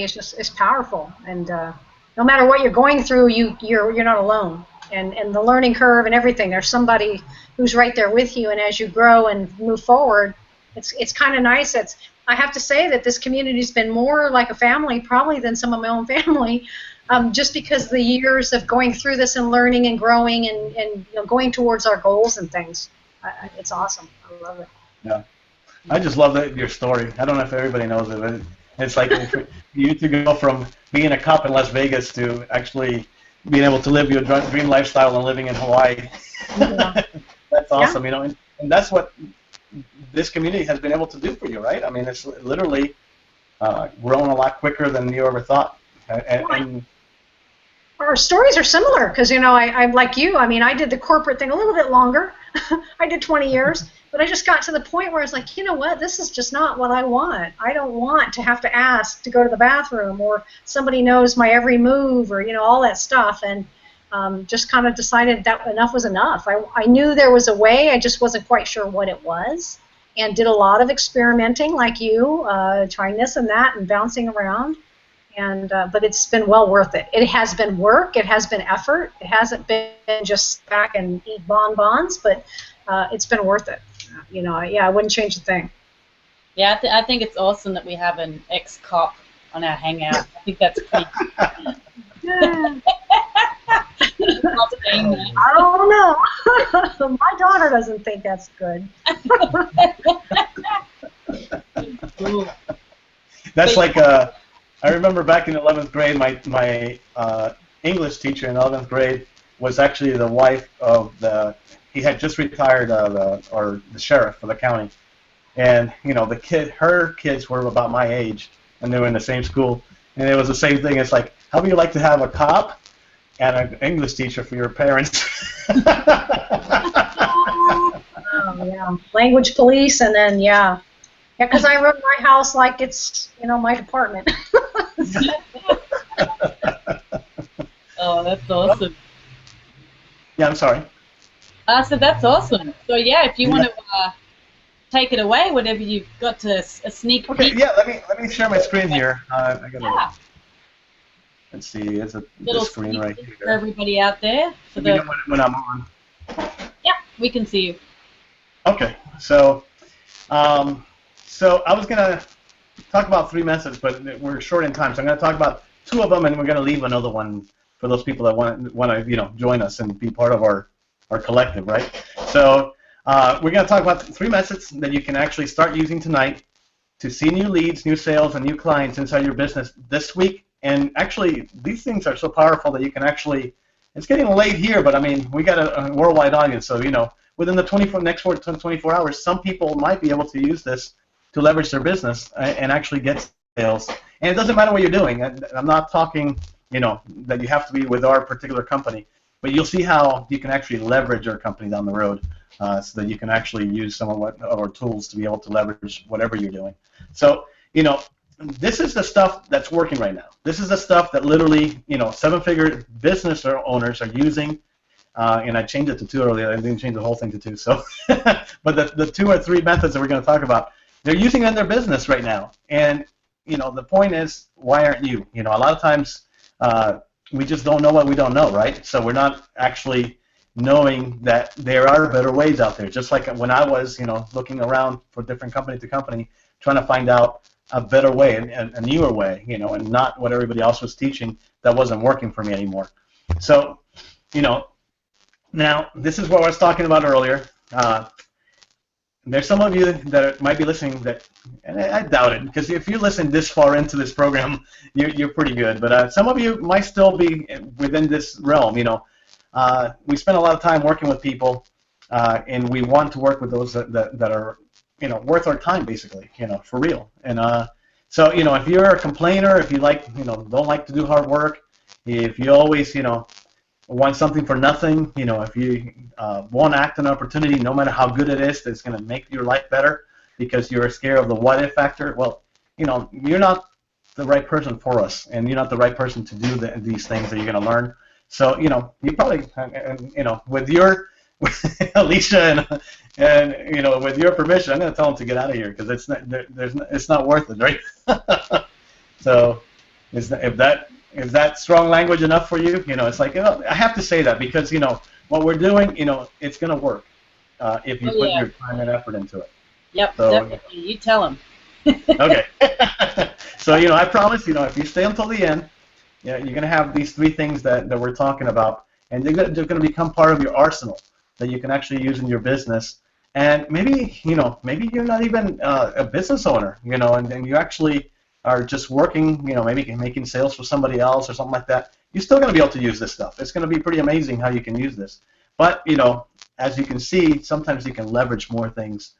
is powerful, and no matter what you're going through, you're not alone. And the learning curve and everything, there's somebody who's right there with you, and as you grow and move forward, it's kind of nice. I have to say that this community's been more like a family probably than some of my own family, just because the years of going through this and learning and growing and going towards our goals and things. It's awesome. I love it. Yeah, I just love your story. I don't know if everybody knows it, but it's like you to go from being a cop in Las Vegas to actually being able to live your dream lifestyle and living in Hawaii. Yeah. That's awesome, and that's what this community has been able to do for you, right? I mean, it's literally grown a lot quicker than you ever thought. And our stories are similar because, you know, I'm like you. I mean, I did the corporate thing a little bit longer. I did 20 years, but I just got to the point where I was like, you know what, this is just not what I want. I don't want to have to ask to go to the bathroom, or somebody knows my every move, or, you know, all that stuff. And just kind of decided that enough was enough. I knew there was a way, I just wasn't quite sure what it was, and did a lot of experimenting like you, trying this and that and bouncing around. And but it's been well worth it. It has been work. It has been effort. It hasn't been just sit back and eat bonbons, but it's been worth it. You know, yeah, I wouldn't change a thing. Yeah, I think it's awesome that we have an ex-cop on our hangout. I think that's pretty. Yeah. I don't know. My daughter doesn't think that's good. That's like I remember back in 11th grade, my English teacher in 11th grade was actually the wife of he had just retired, the sheriff for the county. And, you know, her kids were about my age, and they were in the same school. And it was the same thing. It's like, how would you like to have a cop and an English teacher for your parents? Oh, yeah. Language police, and then, yeah. Yeah, because I run my house like it's, you know, my department. Oh, that's awesome. Yeah, I'm sorry. So that's awesome. So yeah, if you want to take it away, whatever you've got to a sneak peek. Okay, yeah. Let me share my screen here. I gotta. Yeah. Let's see. It's a Little screen right sneak peek here. for everybody out there. Let me know when I'm on. Yeah, we can see you. Okay, so I was gonna talk about 3 methods, but we're short in time, so I'm gonna talk about 2 of them, and we're gonna leave another one for those people that want to join us and be part of our collective, right? So we're gonna talk about 3 methods that you can actually start using tonight to see new leads, new sales, and new clients inside your business this week. And actually, these things are so powerful that you can actually. It's getting late here, but I mean, we got a worldwide audience, so within the 24 hours, some people might be able to use this to leverage their business and actually get sales. And it doesn't matter what you're doing. I'm not talking, that you have to be with our particular company, but you'll see how you can actually leverage our company down the road, so that you can actually use some of our tools to be able to leverage whatever you're doing. So, this is the stuff that's working right now. This is the stuff that literally, 7-figure business owners are using. And I changed it to 2 earlier. I didn't change the whole thing to 2. So, but the 2 or 3 methods that we're going to talk about, they're using it in their business right now. And the point is, why aren't you? A lot of times we just don't know what we don't know, right? So we're not actually knowing that there are better ways out there. Just like when I was, looking around for different company to company, trying to find out a better way, a newer way, and not what everybody else was teaching that wasn't working for me anymore. So, now, this is what I was talking about earlier. There's some of you that might be listening that, and I doubt it, because if you listen this far into this program, you're pretty good. But some of you might still be within this realm. We spend a lot of time working with people, and we want to work with those that are, worth our time, basically, for real. And so, if you're a complainer, if you don't like to do hard work, if you always, want something for nothing, if you won't act on an opportunity, no matter how good it is, that's going to make your life better because you're scared of the what-if factor, well, you're not the right person for us, and you're not the right person to do these things that you're going to learn. So, you probably, with your, Alicia, and with your permission, I'm going to tell them to get out of here because it's not worth it, right? So, if that strong language enough for you? It's like, I have to say that because, what we're doing, it's going to work if you put your time and effort into it. Yep, so, definitely. You tell them. Okay. So, I promise, if you stay until the end, you're going to have these 3 things that we're talking about, and they're going to become part of your arsenal that you can actually use in your business. And maybe, maybe you're not even a business owner, and you actually are just working, maybe making sales for somebody else or something like that, you're still going to be able to use this stuff. It's going to be pretty amazing how you can use this. But, as you can see, sometimes you can leverage more things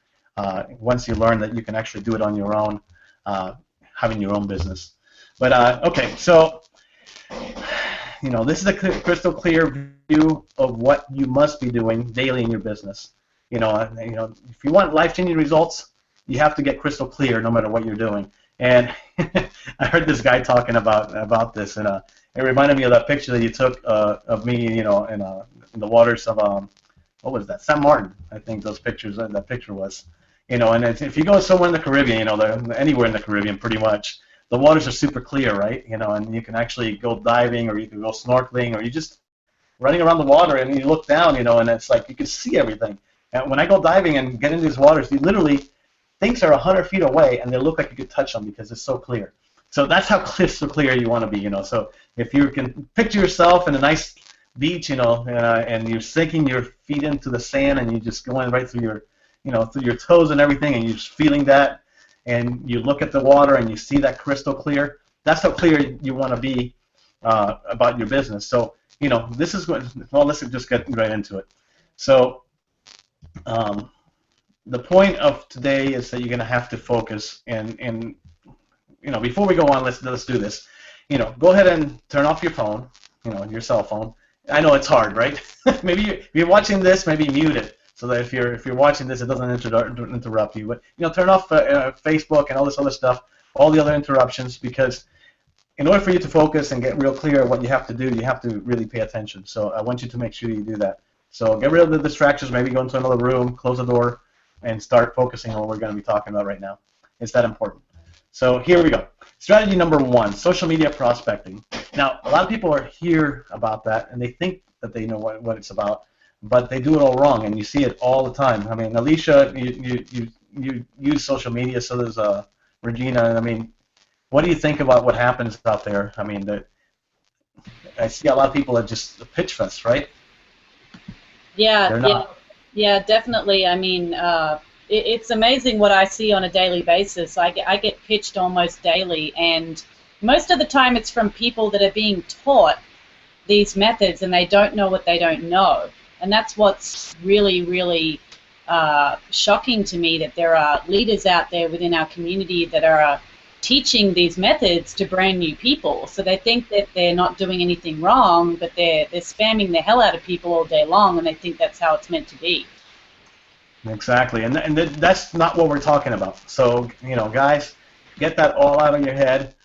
once you learn that you can actually do it on your own, having your own business. But, okay, so this is a crystal clear view of what you must be doing daily in your business. If you want life-changing results, you have to get crystal clear no matter what you're doing. And I heard this guy talking about this, and it reminded me of that picture that you took of me, in the waters of what was that? San Martin, I think that picture was. And if you go somewhere in the Caribbean, anywhere in the Caribbean, pretty much, the waters are super clear, right? And you can actually go diving, or you can go snorkeling, or you just running around the water, and you look down, and it's like you can see everything. And when I go diving and get into these waters, you literally, things are 100 feet away, and they look like you could touch them because it's so clear. So that's how crystal clear you want to be, So if you can picture yourself in a nice beach, and you're sinking your feet into the sand, and you're just going right through your, through your toes and everything, and you're just feeling that, and you look at the water and you see that crystal clear. That's how clear you want to be about your business. So, this is what. Well, let's just get right into it. So, the point of today is that you're going to have to focus, and before we go on, let's do this. Go ahead and turn off your phone, your cell phone. I know it's hard, right? Maybe if you're watching this, maybe mute it so that if you're watching this, it doesn't interrupt you. But turn off Facebook and all this other stuff, all the other interruptions, because in order for you to focus and get real clear what you have to do, you have to really pay attention. So I want you to make sure you do that. So get rid of the distractions. Maybe go into another room, close the door, and start focusing on what we're going to be talking about right now. It's that important. So here we go. Strategy number 1, social media prospecting. Now, a lot of people are here about that, and they think that they know what it's about, but they do it all wrong, and you see it all the time. I mean, Alicia, you use social media, so does Regina. I mean, what do you think about what happens out there? I mean, I see a lot of people are just the pitch fest, right? Yeah, definitely. I mean, it's amazing what I see on a daily basis. I get pitched almost daily, and most of the time it's from people that are being taught these methods, and they don't know what they don't know. And that's what's really, really shocking to me, that there are leaders out there within our community that are teaching these methods to brand new people. So they think that they're not doing anything wrong, but they're spamming the hell out of people all day long, and they think that's how it's meant to be. Exactly, and that's not what we're talking about. So, guys, get that all out of your head.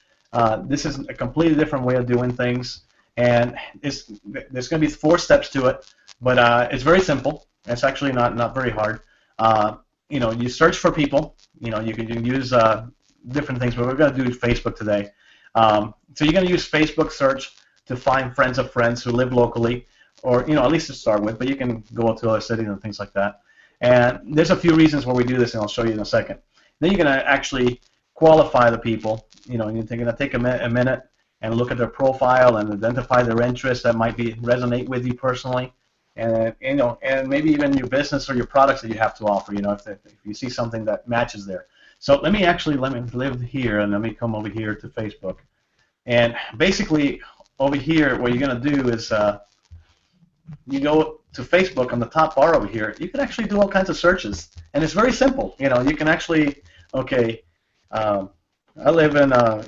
This is a completely different way of doing things, and there's going to be 4 steps to it, but it's very simple. It's actually not very hard. You search for people. You can use different things, but we're going to do Facebook today. So you're going to use Facebook search to find friends of friends who live locally, or at least to start with, but you can go to other cities and things like that. And there's a few reasons why we do this, and I'll show you in a second. Then you're going to actually qualify the people. You're going to take a minute and look at their profile and identify their interests that might resonate with you personally, and and maybe even your business or your products that you have to offer. If you see something that matches there. So let me live here, and let me come over here to Facebook. And basically, over here, what you're going to do is you go to Facebook on the top bar over here. You can actually do all kinds of searches, and it's very simple. You can actually, okay, I live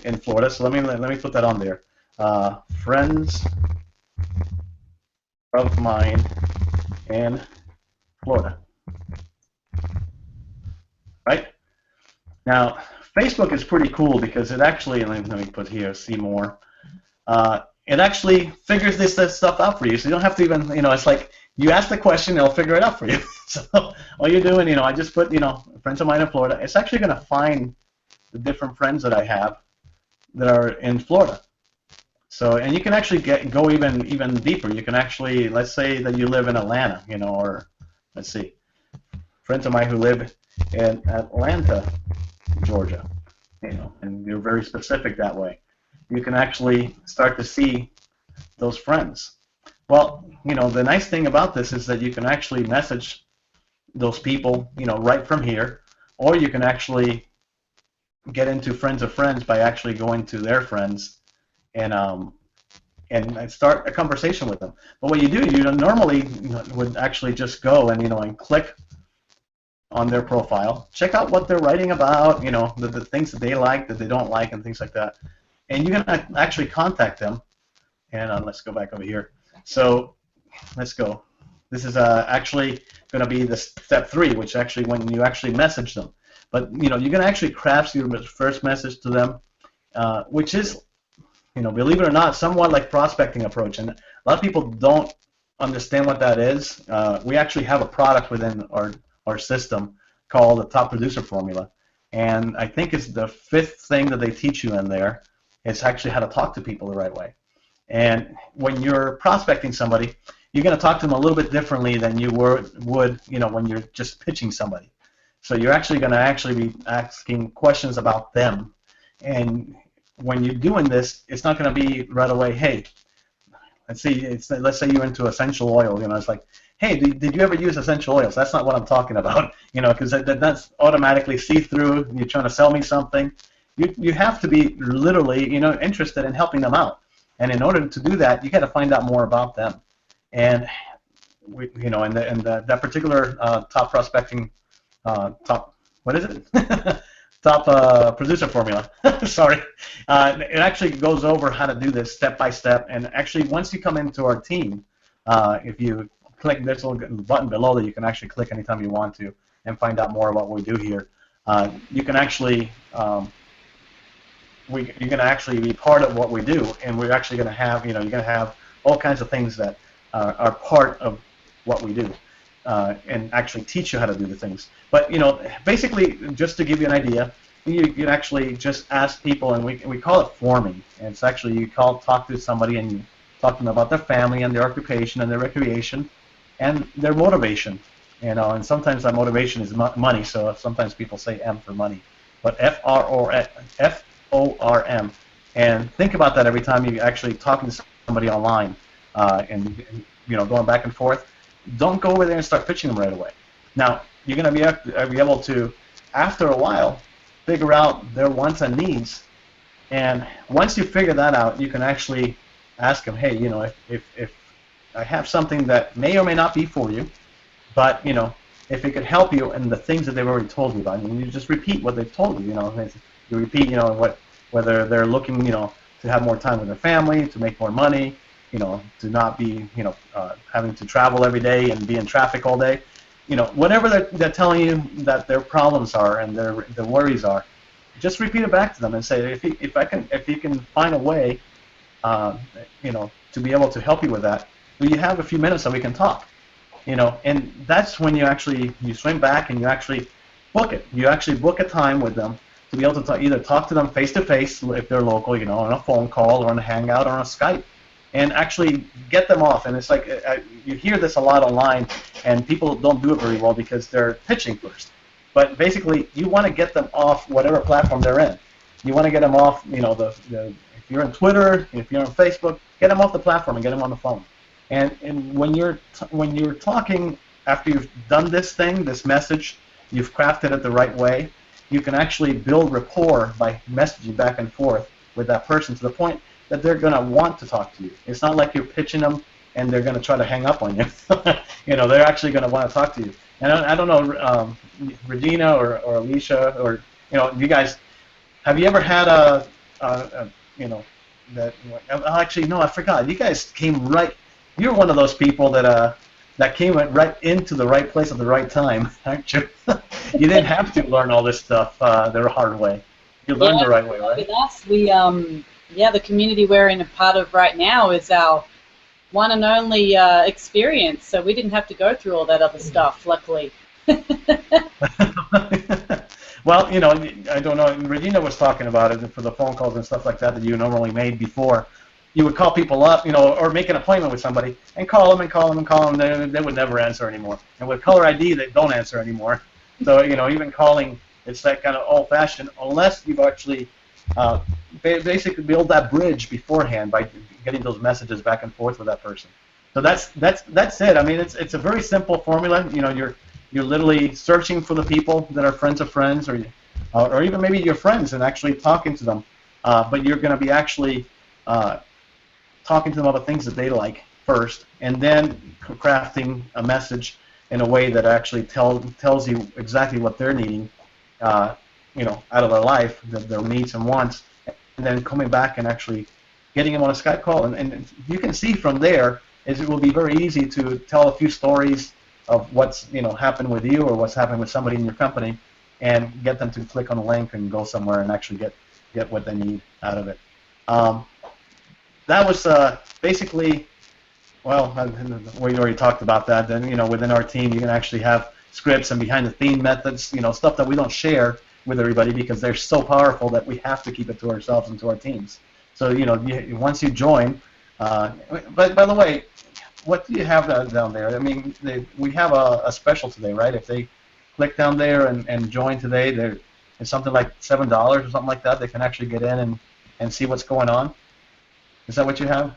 in Florida, so let me put that on there. Friends of mine in Florida. Right? Now, Facebook is pretty cool because it actually, let me put here, see more. It actually figures this stuff out for you, so you don't have to even, it's like you ask the question, it'll figure it out for you. So all you're doing, I just put, friends of mine in Florida. It's actually going to find the different friends that I have that are in Florida. So, and you can actually go even deeper. You can actually, let's say that you live in Atlanta, or let's see, friends of mine who live in Atlanta, Georgia, and you're very specific that way. You can actually start to see those friends. Well, the nice thing about this is that you can actually message those people, right from here, or you can actually get into friends of friends by actually going to their friends and start a conversation with them. But what you do, you normally would actually just go and click on their profile, check out what they're writing about, the things that they like, that they don't like, and things like that. And you're going to actually contact them And let's go back over here. So let's go. This is actually going to be the step 3, which actually when you actually message them. But you're going to actually craft your first message to them, which is, believe it or not, somewhat like prospecting approach. And a lot of people don't understand what that is. We actually have a product within our system called the Top Producer Formula. And I think it's the 5th thing that they teach you in there. It's actually how to talk to people the right way. And when you're prospecting somebody, you're going to talk to them a little bit differently than you would, when you're just pitching somebody. So you're actually going to be asking questions about them. And when you're doing this, it's not going to be right away, hey, let's say you're into essential oil. It's like, hey, did you ever use essential oils? That's not what I'm talking about, because that's automatically see-through. You're trying to sell me something. You have to be literally, interested in helping them out. And in order to do that, you got to find out more about them. And that particular top prospecting, what is it? Top producer formula. Sorry. It actually goes over how to do this step by step. And actually, once you come into our team, if you click this little button below that you can actually click anytime you want to and find out more about what we do here, you can actually you're going to actually be part of what we do, and we're actually going to have, you're going to have all kinds of things that are part of what we do, and actually teach you how to do the things. But basically, just to give you an idea, you can actually just ask people, and we call it forming. And it's actually you talk to somebody and you talk to them about their family and their occupation and their recreation and their motivation. And sometimes that motivation is money. So sometimes people say M for money, but F-O-R-M. And think about that every time you're actually talking to somebody online, and going back and forth. Don't go over there and start pitching them right away. Now, you're going to be able to, after a while, figure out their wants and needs. And once you figure that out, you can actually ask them, hey, if I have something that may or may not be for you, but, if it could help you in the things that they've already told you about, and you just repeat what they've told you, you repeat, whether they're looking, to have more time with their family, to make more money, to not be, having to travel every day and be in traffic all day, whatever they're telling you that their problems are and their worries are, just repeat it back to them and say, if you can find a way, to be able to help you with that, will you have a few minutes so we can talk, and that's when you swing back and you actually book it. You actually book a time with them to be able to either talk to them face to face if they're local, on a phone call or on a Hangout or on a Skype, and actually get them off. And it's like you hear this a lot online, and people don't do it very well because they're pitching first. But basically, you want to get them off whatever platform they're in. You want to get them off, if you're on Twitter, if you're on Facebook, get them off the platform and get them on the phone. And when you're talking, after you've done this message, you've crafted it the right way, you can actually build rapport by messaging back and forth with that person to the point that they're going to want to talk to you. It's not like you're pitching them and they're going to try to hang up on you. They're actually going to want to talk to you. And I don't know, Regina or Alicia, or you guys, have you ever had actually no, I forgot. You guys came right. You're one of those people that came right into the right place at the right time, aren't you? You didn't have to learn all this stuff the hard way. You learned the right way, right? With us, the community we're in a part of right now is our one and only experience, so we didn't have to go through all that other stuff, luckily. Well, I don't know. Regina was talking about it for the phone calls and stuff like that you normally made before. You would call people up, or make an appointment with somebody, and call them and call them and call them. They would never answer anymore. And with caller ID, they don't answer anymore. So, even calling, it's that kind of old-fashioned, unless you've actually basically build that bridge beforehand by getting those messages back and forth with that person. So that's it. I mean, it's a very simple formula. You're literally searching for the people that are friends of friends, or even maybe your friends, and actually talking to them. But you're going to be actually talking to them about things that they like first, and then crafting a message in a way that actually tells you exactly what they're needing, out of their life, their needs and wants, and then coming back and actually getting them on a Skype call, and you can see from there is it will be very easy to tell a few stories of what's happened with you or what's happened with somebody in your company, and get them to click on a link and go somewhere and actually get what they need out of it. That was basically, well, we already talked about that. Then within our team, you can actually have scripts and behind the theme methods, stuff that we don't share with everybody because they're so powerful that we have to keep it to ourselves and to our teams. So once you join, but by the way, what do you have down there? I mean, we have a special today, right? If they click down there and join today, it's something like $7 or something like that. They can actually get in and see what's going on. Is that what you have?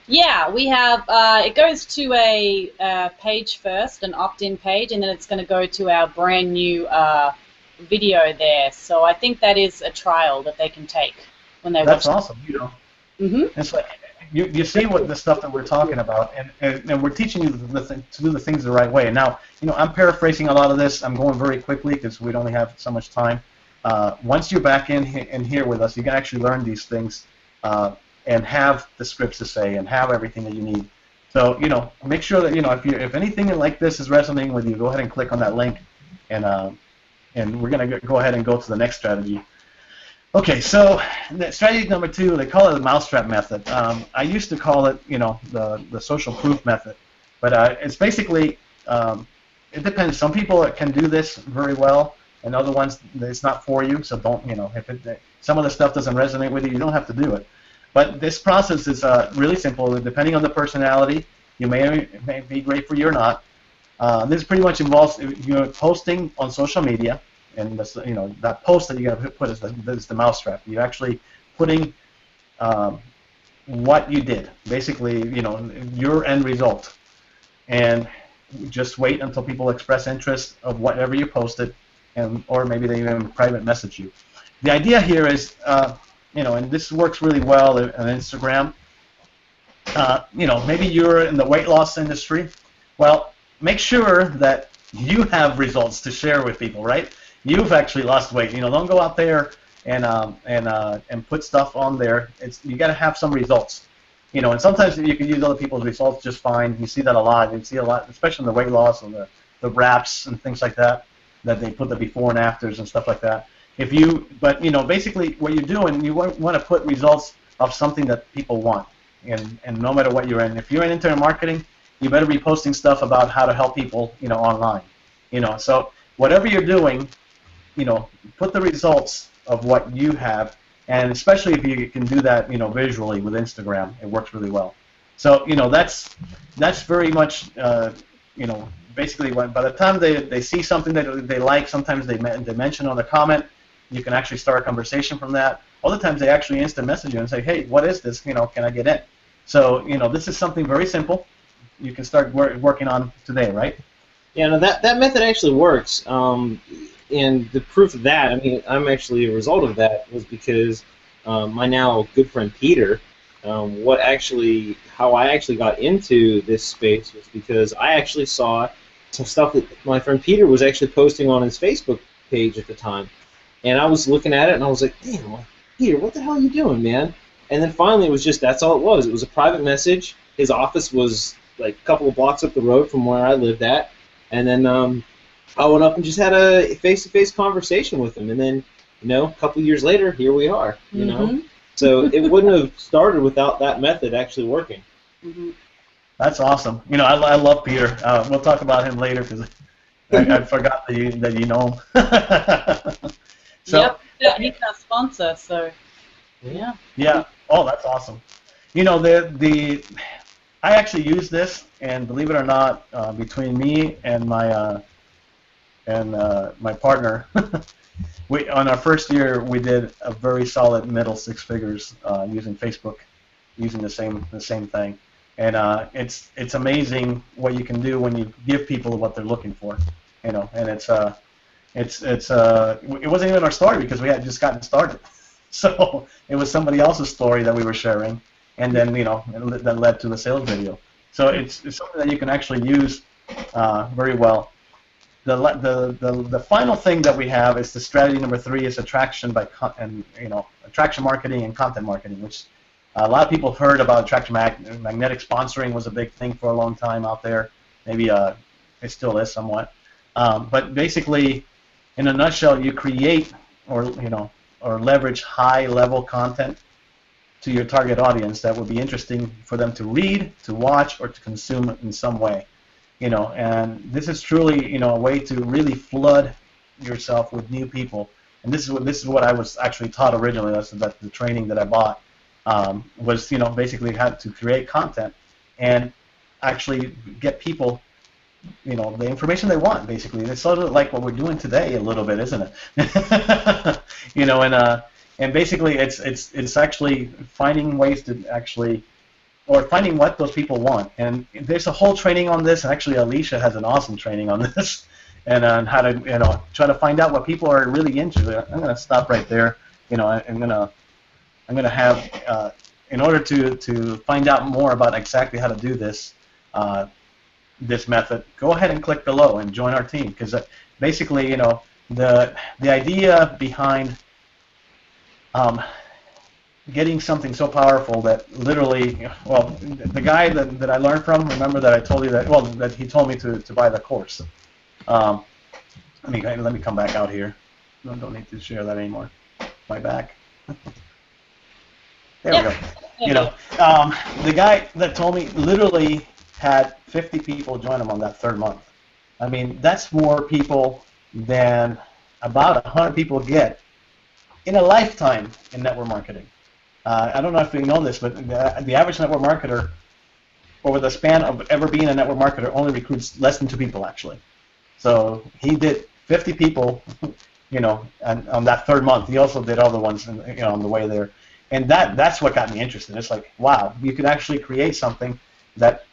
Yeah, we have, it goes to a page first, an opt-in page, and then it's going to go to our brand new video there. So I think that is a trial that they can take when they That's watch. awesome. Mm-hmm. It's like you see what the stuff that we're talking about, and we're teaching you to do the things the right way. And now, I'm paraphrasing a lot of this. I'm going very quickly because we only have so much time. Once you're back in here with us, you can actually learn these things and have the scripts to say and have everything that you need. So, make sure that if anything like this is resonating with you, go ahead and click on that link, and we're gonna go ahead and go to the next strategy. Okay, so strategy number 2, they call it the mousetrap method. I used to call it, the social proof method, but it's basically, it depends. Some people can do this very well, and other ones it's not for you. So don't, if some of the stuff doesn't resonate with you, you don't have to do it. But this process is really simple. Depending on the personality, it may be great for you or not. This pretty much involves posting on social media. And that post that you got to put is the mousetrap. You're actually putting what you did, basically, your end result, and just wait until people express interest of whatever you posted, or maybe they even private message you. The idea here is, and this works really well on Instagram. Maybe you're in the weight loss industry. Well, make sure that you have results to share with people, right? You've actually lost weight. Don't go out there and put stuff on there. You got to have some results. And sometimes you can use other people's results just fine. You see that a lot. You see a lot, especially in the weight loss and the wraps and things like that they put the before and afters and stuff like that. But basically what you're doing, you want to put results of something that people want, and no matter what you're in. If you're in internet marketing, you better be posting stuff about how to help people, online. So whatever you're doing, put the results of what you have, and especially if you can do that, visually with Instagram, it works really well. So, that's very much, basically by the time they see something that they like, sometimes they mention on the comment, you can actually start a conversation from that. Other times they actually instant message you and say, hey, what is this? Can I get in? So, this is something very simple. You can start working on today, right? Yeah, no, that method actually works. And the proof of that, I mean, I'm actually a result of that was because my now good friend Peter, how I actually got into this space was because I actually saw some stuff that my friend Peter was actually posting on his Facebook page at the time. And I was looking at it and I was like, damn, Peter, what the hell are you doing, man? And then finally it was just, that's all it was. It was a private message. His office was like a couple of blocks up the road from where I lived at. And then I went up and just had a face-to-face conversation with him, and then, a couple of years later, here we are, So it wouldn't have started without that method actually working. Mm-hmm. That's awesome. I love Peter. We'll talk about him later because I forgot that you know him. So, yep, he's our sponsor, so, yeah. Yeah, oh, that's awesome. I actually use this, and believe it or not, between me and my partner, on our first year we did a very solid middle 6 figures using Facebook, using the same thing, and it's amazing what you can do when you give people what they're looking for, and it wasn't even our story because we had just gotten started, so it was somebody else's story that we were sharing, and then that led to the sales video. So it's something that you can actually use very well. The final thing that we have is the strategy number 3 is attraction attraction marketing and content marketing, which A lot of people heard about magnetic sponsoring was a big thing for a long time out there. Maybe it still is somewhat. But basically, in a nutshell, you create or leverage high-level content to your target audience that would be interesting for them to read, to watch, or to consume in some way. And this is truly a way to really flood yourself with new people. And this is what I was actually taught originally. That's the training that I bought. Was basically how to create content and actually get people the information they want. Basically, it's sort of like what we're doing today a little bit, isn't it? And basically it's actually finding ways to actually or finding what those people want. And there's a whole training on this. And actually, Alicia has an awesome training on this and on how to try to find out what people are really into. I'm going to stop right there. I'm going to have, in order to find out more about exactly how to do this, this method, go ahead and click below and join our team. Because basically, the idea behind getting something so powerful that literally, well, the guy that I learned from, remember that I told you that he told me to buy the course. Let me come back out here. Don't need to share that anymore. My back. There we go. The guy that told me literally had 50 people join him on that third month. I mean, that's more people than about 100 people get in a lifetime in network marketing. I don't know if you know this, but the average network marketer, over the span of ever being a network marketer, only recruits less than 2 people, actually. So he did 50 people, on that third month. He also did other ones, on the way there. And that's what got me interested. It's like, wow, you could actually create something that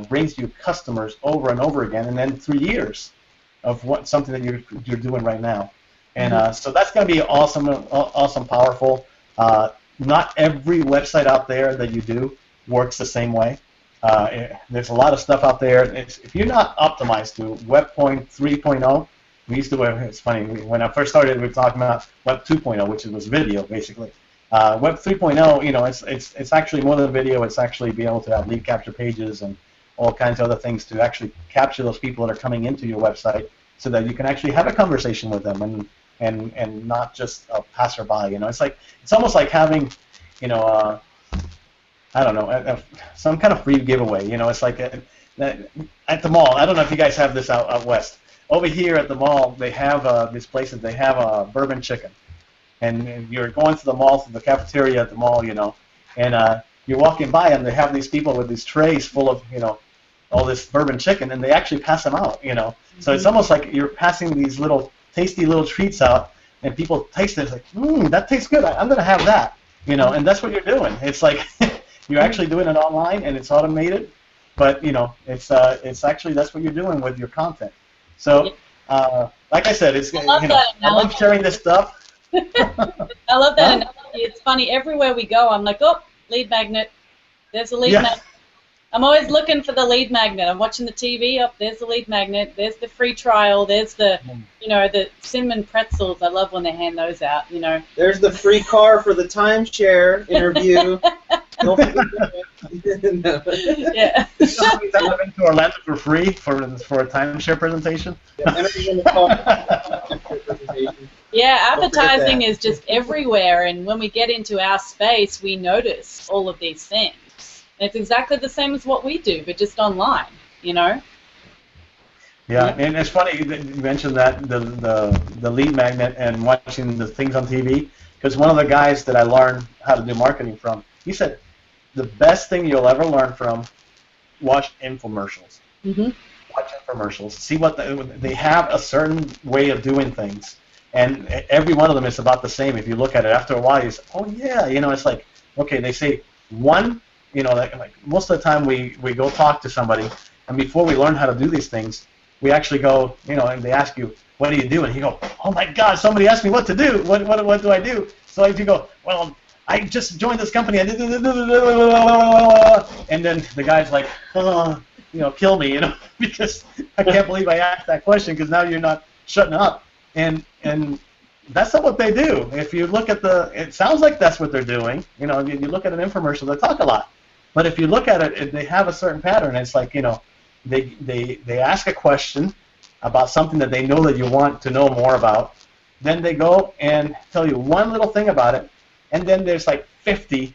brings you customers over and over again, and then 3 years of something that you're doing right now. And so that's going to be awesome, powerful. Not every website out there that you do works the same way. There's a lot of stuff out there. If you're not optimized to Web 3.0, it's funny, when I first started, we were talking about Web 2.0, which was video, basically. Web 3.0, it's actually more than video. It's actually being able to have lead capture pages and all kinds of other things to actually capture those people that are coming into your website, so that you can actually have a conversation with them and not just a passerby. It's almost like having, I don't know, some kind of free giveaway. It's like at the mall. I don't know if you guys have this out west. Over here at the mall, they have these places. They have bourbon chicken. And you're going to the mall, to the cafeteria at the mall, and you're walking by, and they have these people with these trays full of, all this bourbon chicken, and they actually pass them out, So it's almost like you're passing these tasty little treats out, and people taste it. It's like, that tastes good. I'm going to have that, and that's what you're doing. It's like you're actually doing it online, and it's automated, but, it's actually that's what you're doing with your content. So, like I said, I love sharing this stuff. I love that analogy. It's funny. Everywhere we go, I'm like, oh, lead magnet. There's a lead magnet. I'm always looking for the lead magnet. I'm watching the TV. Oh, there's the lead magnet. There's the free trial. There's the, the cinnamon pretzels. I love when they hand those out. There's the free car for the timeshare interview. Don't forget no. Yeah. I went into Orlando for free for a timeshare presentation. Yeah, advertising is just everywhere, and when we get into our space, we notice all of these things. And it's exactly the same as what we do, but just online, Yeah, and it's funny that you mentioned that the lead magnet and watching the things on TV, because one of the guys that I learned how to do marketing from, he said the best thing you'll ever learn from, watch infomercials. Watch infomercials. See what they have a certain way of doing things. And every one of them is about the same. If you look at it after a while, you say, oh yeah, it's like, okay, they say one, like most of the time we go talk to somebody, and before we learn how to do these things, we actually go, and they ask you, what do you do? And you go, oh my God, somebody asked me what to do. What do I do? So if you go, well, I just joined this company, and then the guy's like, kill me, because I can't believe I asked that question, because now you're not shutting up. And that's not what they do. If you look at it sounds like that's what they're doing. You know, you look at an infomercial, they talk a lot. But if you look at it, they have a certain pattern. It's like, you know, they ask a question about something that they know that you want to know more about. Then they go and tell you one little thing about it, and then there's like 50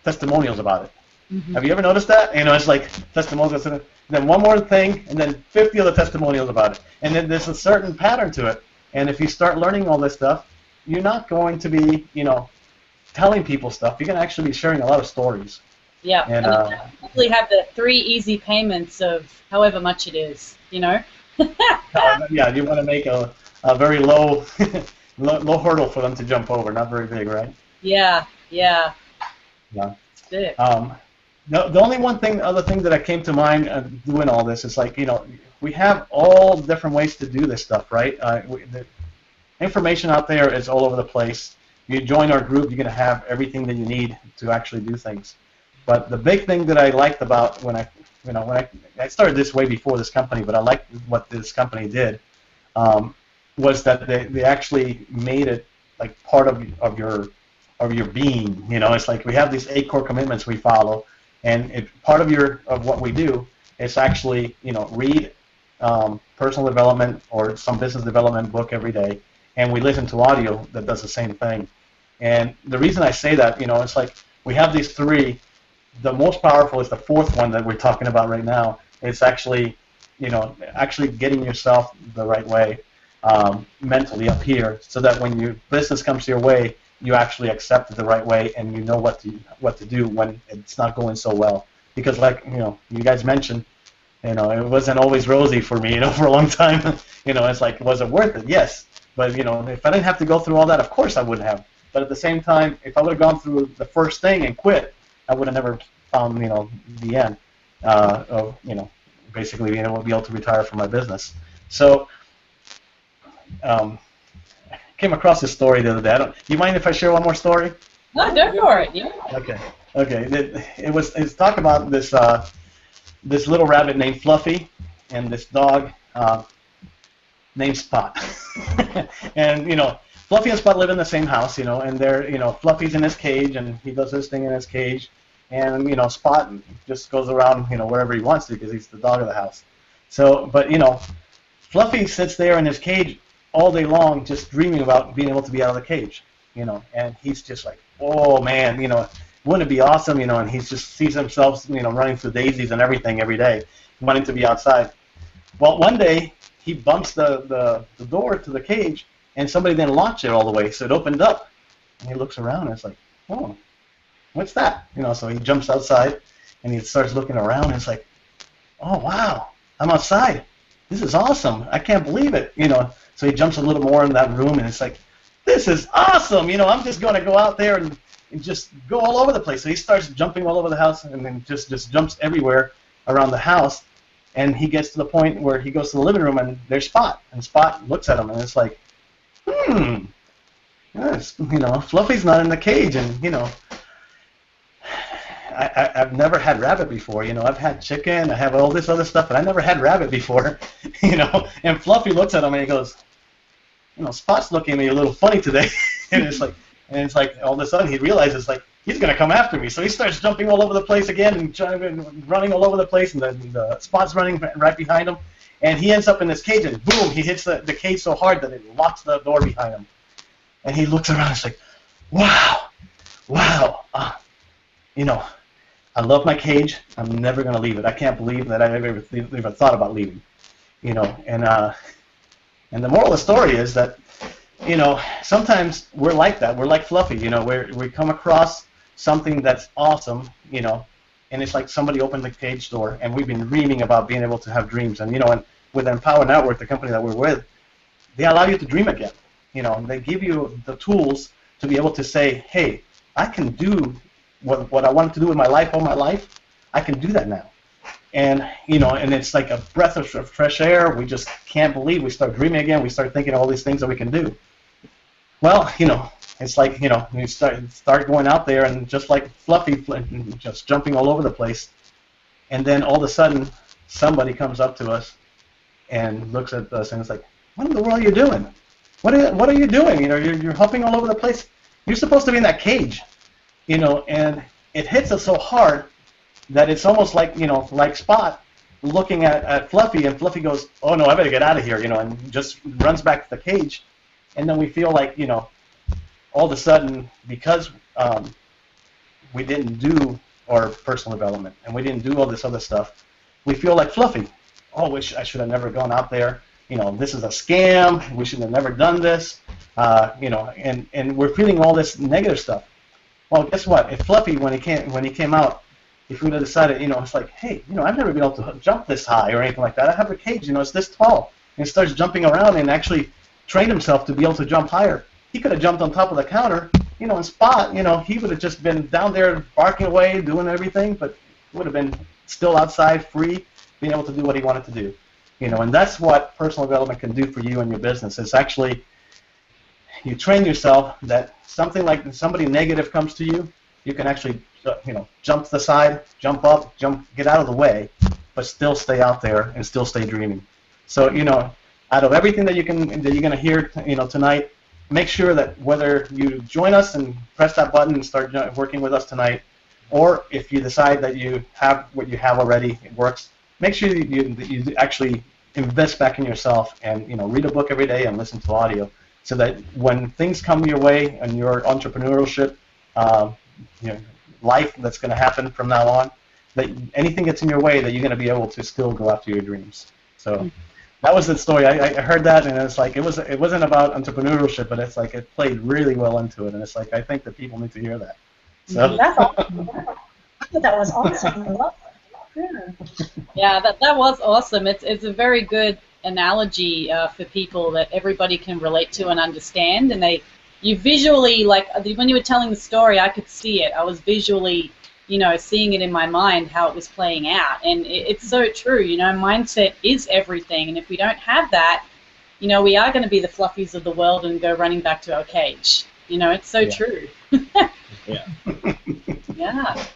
testimonials about it. Mm-hmm. Have you ever noticed that? You know, it's like testimonials, and then one more thing, and then 50 other testimonials about it. And then there's a certain pattern to it. And if you start learning all this stuff, you're not going to be, you know, telling people stuff. You're going to actually be sharing a lot of stories. Yeah, and you usually have the 3 easy payments of however much it is, you know. Yeah, you want to make a very low low hurdle for them to jump over, not very big, right? Yeah. Yeah. That's it. The only other thing that came to mind doing all this is like, you know, we have all different ways to do this stuff, right? The information out there is all over the place. You join our group, you're going to have everything that you need to actually do things. But the big thing that I liked about when I started this way before this company, but I liked what this company did, was that they actually made it like part of your being. You know, it's like we have these 8 core commitments we follow, and part of what we do is actually, you know, read personal development or some business development book every day, and we listen to audio that does the same thing. And the reason I say that, you know, it's like we have these 3. The most powerful is the 4th one that we're talking about right now. It's actually, you know, actually getting yourself the right way mentally up here, so that when your business comes your way, you actually accept it the right way, and you know what to do when it's not going so well. Because, like, you know, you guys mentioned, you know, it wasn't always rosy for me, you know, for a long time. You know, it's like, was it worth it? Yes. But, you know, if I didn't have to go through all that, of course I wouldn't have. But at the same time, if I would have gone through the first thing and quit, I would have never found, you know, the end of, you know, basically being able to retire from my business. So, came across this story the other day. Do you mind if I share one more story? No, go for it. Yeah. Okay. It's talk about this this little rabbit named Fluffy and this dog named Spot. And, you know, Fluffy and Spot live in the same house, you know, and they're, you know, Fluffy's in his cage and he does his thing in his cage, and, you know, Spot just goes around, you know, wherever he wants to because he's the dog of the house. So, but, you know, Fluffy sits there in his cage all day long just dreaming about being able to be out of the cage, you know, and he's just like, oh man, you know, wouldn't it be awesome, you know, and he just sees himself, you know, running through daisies and everything every day, wanting to be outside. Well, one day he bumps the door to the cage, and somebody then locked it all the way, so it opened up, and he looks around and it's like, oh, what's that? You know, so he jumps outside and he starts looking around and it's like, oh wow, I'm outside. This is awesome. I can't believe it, you know. So he jumps a little more in that room and it's like, this is awesome, you know, I'm just going to go out there and just go all over the place. So he starts jumping all over the house and then just jumps everywhere around the house, and he gets to the point where he goes to the living room and there's Spot, and Spot looks at him and it's like, yes, you know, Fluffy's not in the cage, and, you know, I've never had rabbit before, you know. I've had chicken, I have all this other stuff, but I never had rabbit before, you know. And Fluffy looks at him and he goes, you know, Spot's looking at me a little funny today. And it's like all of a sudden he realizes, like, he's gonna come after me. So he starts jumping all over the place again and running all over the place, and the Spot's running right behind him, and he ends up in this cage, and boom, he hits the cage so hard that it locks the door behind him. And he looks around and it's like, wow, you know, I love my cage. I'm never going to leave it. I can't believe that I ever thought about leaving, you know. And the moral of the story is that, you know, sometimes we're like that. We're like Fluffy, you know, we come across something that's awesome, you know, and it's like somebody opened the cage door, and we've been dreaming about being able to have dreams. And, you know, and with Empower Network, the company that we're with, they allow you to dream again, you know, and they give you the tools to be able to say, hey, I can do what I wanted to do with my life all my life. I can do that now. And, you know, and it's like a breath of fresh air. We just can't believe. We start dreaming again. We start thinking of all these things that we can do. Well, you know, it's like, you know, we start going out there and just like Fluffy, just jumping all over the place. And then all of a sudden, somebody comes up to us and looks at us and it's like, what in the world are you doing? what are you doing? You know, you're hopping all over the place. You're supposed to be in that cage, you know, and it hits us so hard that it's almost like, you know, like Spot looking at Fluffy, and Fluffy goes, oh no, I better get out of here, you know, and just runs back to the cage. And then we feel like, you know, all of a sudden, because we didn't do our personal development and we didn't do all this other stuff, we feel like Fluffy. Oh, wish I should have never gone out there. You know, this is a scam. We should have never done this. You know, and we're feeling all this negative stuff. Well, guess what? If Fluffy, when he came out, if we would have decided, you know, it's like, hey, you know, I've never been able to jump this high or anything like that. I have a cage, you know, it's this tall. And he starts jumping around and actually trained himself to be able to jump higher. He could have jumped on top of the counter, you know, and Spot, you know, he would have just been down there barking away, doing everything, but would have been still outside, free, being able to do what he wanted to do. You know, and that's what personal development can do for you and your business. It's actually, you train yourself that something like somebody negative comes to you, you can actually, you know, jump to the side, jump up, get out of the way, but still stay out there and still stay dreaming. So, you know, out of everything that you're going to hear, you know, tonight, make sure that whether you join us and press that button and start working with us tonight, or if you decide that you have what you have already, it works, make sure that you actually invest back in yourself and, you know, read a book every day and listen to audio, so that when things come your way and your entrepreneurship, you know, life that's going to happen from now on, that anything that's in your way, that you're going to be able to still go after your dreams. So that was the story. I heard that, and it's like it wasn't about entrepreneurship, but it's like it played really well into it, and it's like I think that people need to hear that. So That's awesome. I thought that was awesome. I love that. Yeah, that was awesome. It's a very good analogy for people that everybody can relate to and understand, and you visually, like when you were telling the story, I could see it. I was visually, you know, seeing it in my mind how it was playing out, and it's so true. You know, mindset is everything, and if we don't have that, you know, we are going to be the Fluffies of the world and go running back to our cage. You know, it's so true. Yeah. Yeah.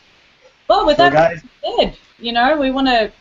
Well, with that being said, you know, we want to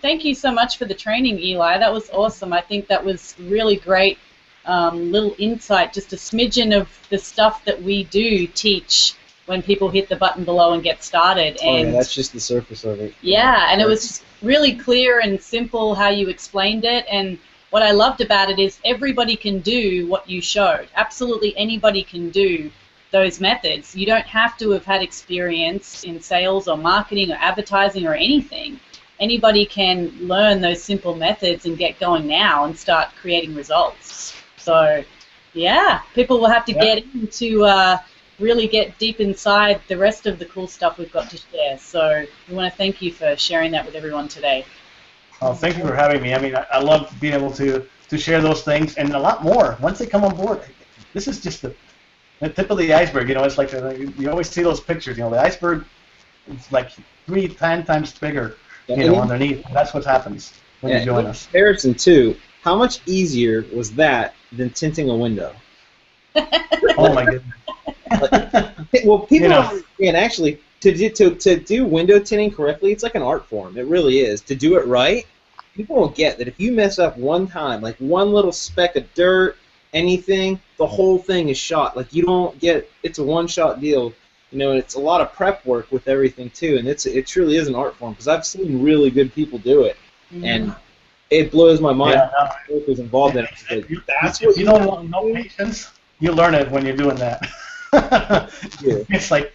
thank you so much for the training, Eli. That was awesome. I think that was really great. Little insight, just a smidgen of the stuff that we do teach when people hit the button below and get started. And that's just the surface of it. Yeah, and it was really clear and simple how you explained it. And what I loved about it is everybody can do what you showed. Absolutely anybody can do those methods. You don't have to have had experience in sales or marketing or advertising or anything. Anybody can learn those simple methods and get going now and start creating results. So, yeah, people will have to get in to really get deep inside the rest of the cool stuff we've got to share. So we want to thank you for sharing that with everyone today. Oh, thank you for having me. I mean, I love being able to share those things and a lot more once they come on board. This is just the tip of the iceberg. You know, it's like you always see those pictures. You know, the iceberg is like 10 times bigger, you know, underneath. And that's what happens when you join us. Comparison too, how much easier was that than tinting a window? Oh my goodness. Well, people don't understand, actually, to do window tinting correctly, it's like an art form. It really is. To do it right, people don't get that if you mess up one time, like one little speck of dirt, anything, the whole thing is shot. Like, you don't get, it's a one-shot deal. You know, and it's a lot of prep work with everything too, and it truly is an art form, because I've seen really good people do it, and it blows my mind. Yeah, no. Was involved in it. That's what you don't want. No patience. You learn it when you're doing that. It's like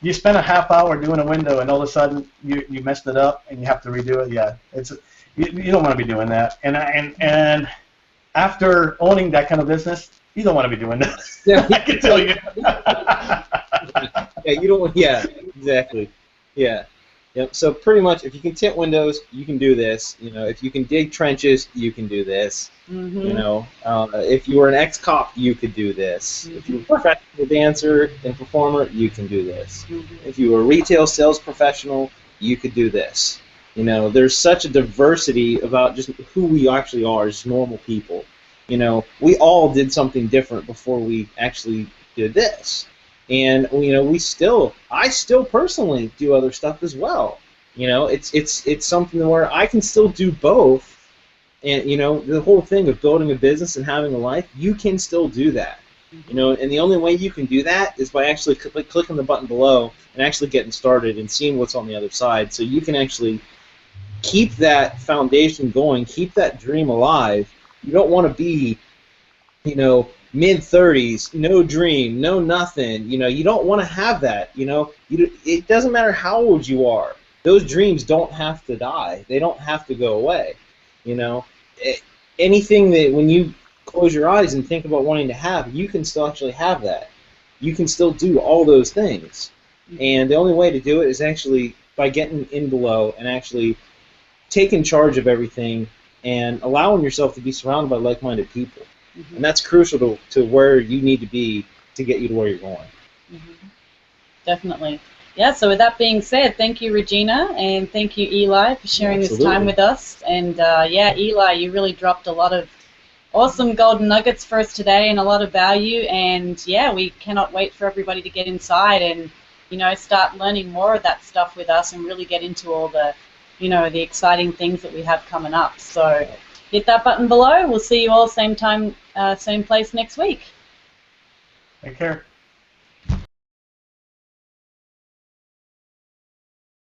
you spend a half hour doing a window, and all of a sudden you messed it up, and you have to redo it. Yeah, it's you don't want to be doing that. And after owning that kind of business, you don't want to be doing that. Yeah. I can tell you. Yeah, you don't. Yeah, exactly. Yeah. Yep. So pretty much, if you can tint windows, you can do this. You know, if you can dig trenches, you can do this. You know, if you were an ex-cop, you could do this. If you're a professional dancer and performer, you can do this. If you were a retail sales professional, you could do this. You know, there's such a diversity about just who we actually are as normal people. You know, we all did something different before we actually did this. And, you know, I still personally do other stuff as well. You know, it's something where I can still do both And, you know, the whole thing of building a business and having a life, you can still do that. You know, and the only way you can do that is by actually clicking the button below and actually getting started and seeing what's on the other side. So you can actually keep that foundation going, keep that dream alive. You don't want to be, you know, mid-30s, no dream, no nothing. You know, you don't want to have that. You know, it doesn't matter how old you are. Those dreams don't have to die. They don't have to go away. You know, anything that when you close your eyes and think about wanting to have, you can still actually have that. You can still do all those things. And the only way to do it is actually by getting in below and actually taking charge of everything and allowing yourself to be surrounded by like-minded people. And that's crucial to where you need to be to get you to where you're going. Definitely. Yeah, so with that being said, thank you, Regina, and thank you, Eli, for sharing this time with us. And yeah, Eli, you really dropped a lot of awesome golden nuggets for us today and a lot of value. And yeah, we cannot wait for everybody to get inside and, you know, start learning more of that stuff with us and really get into all the, you know, the exciting things that we have coming up. So hit that button below. We'll see you all same time, same place next week. Take care.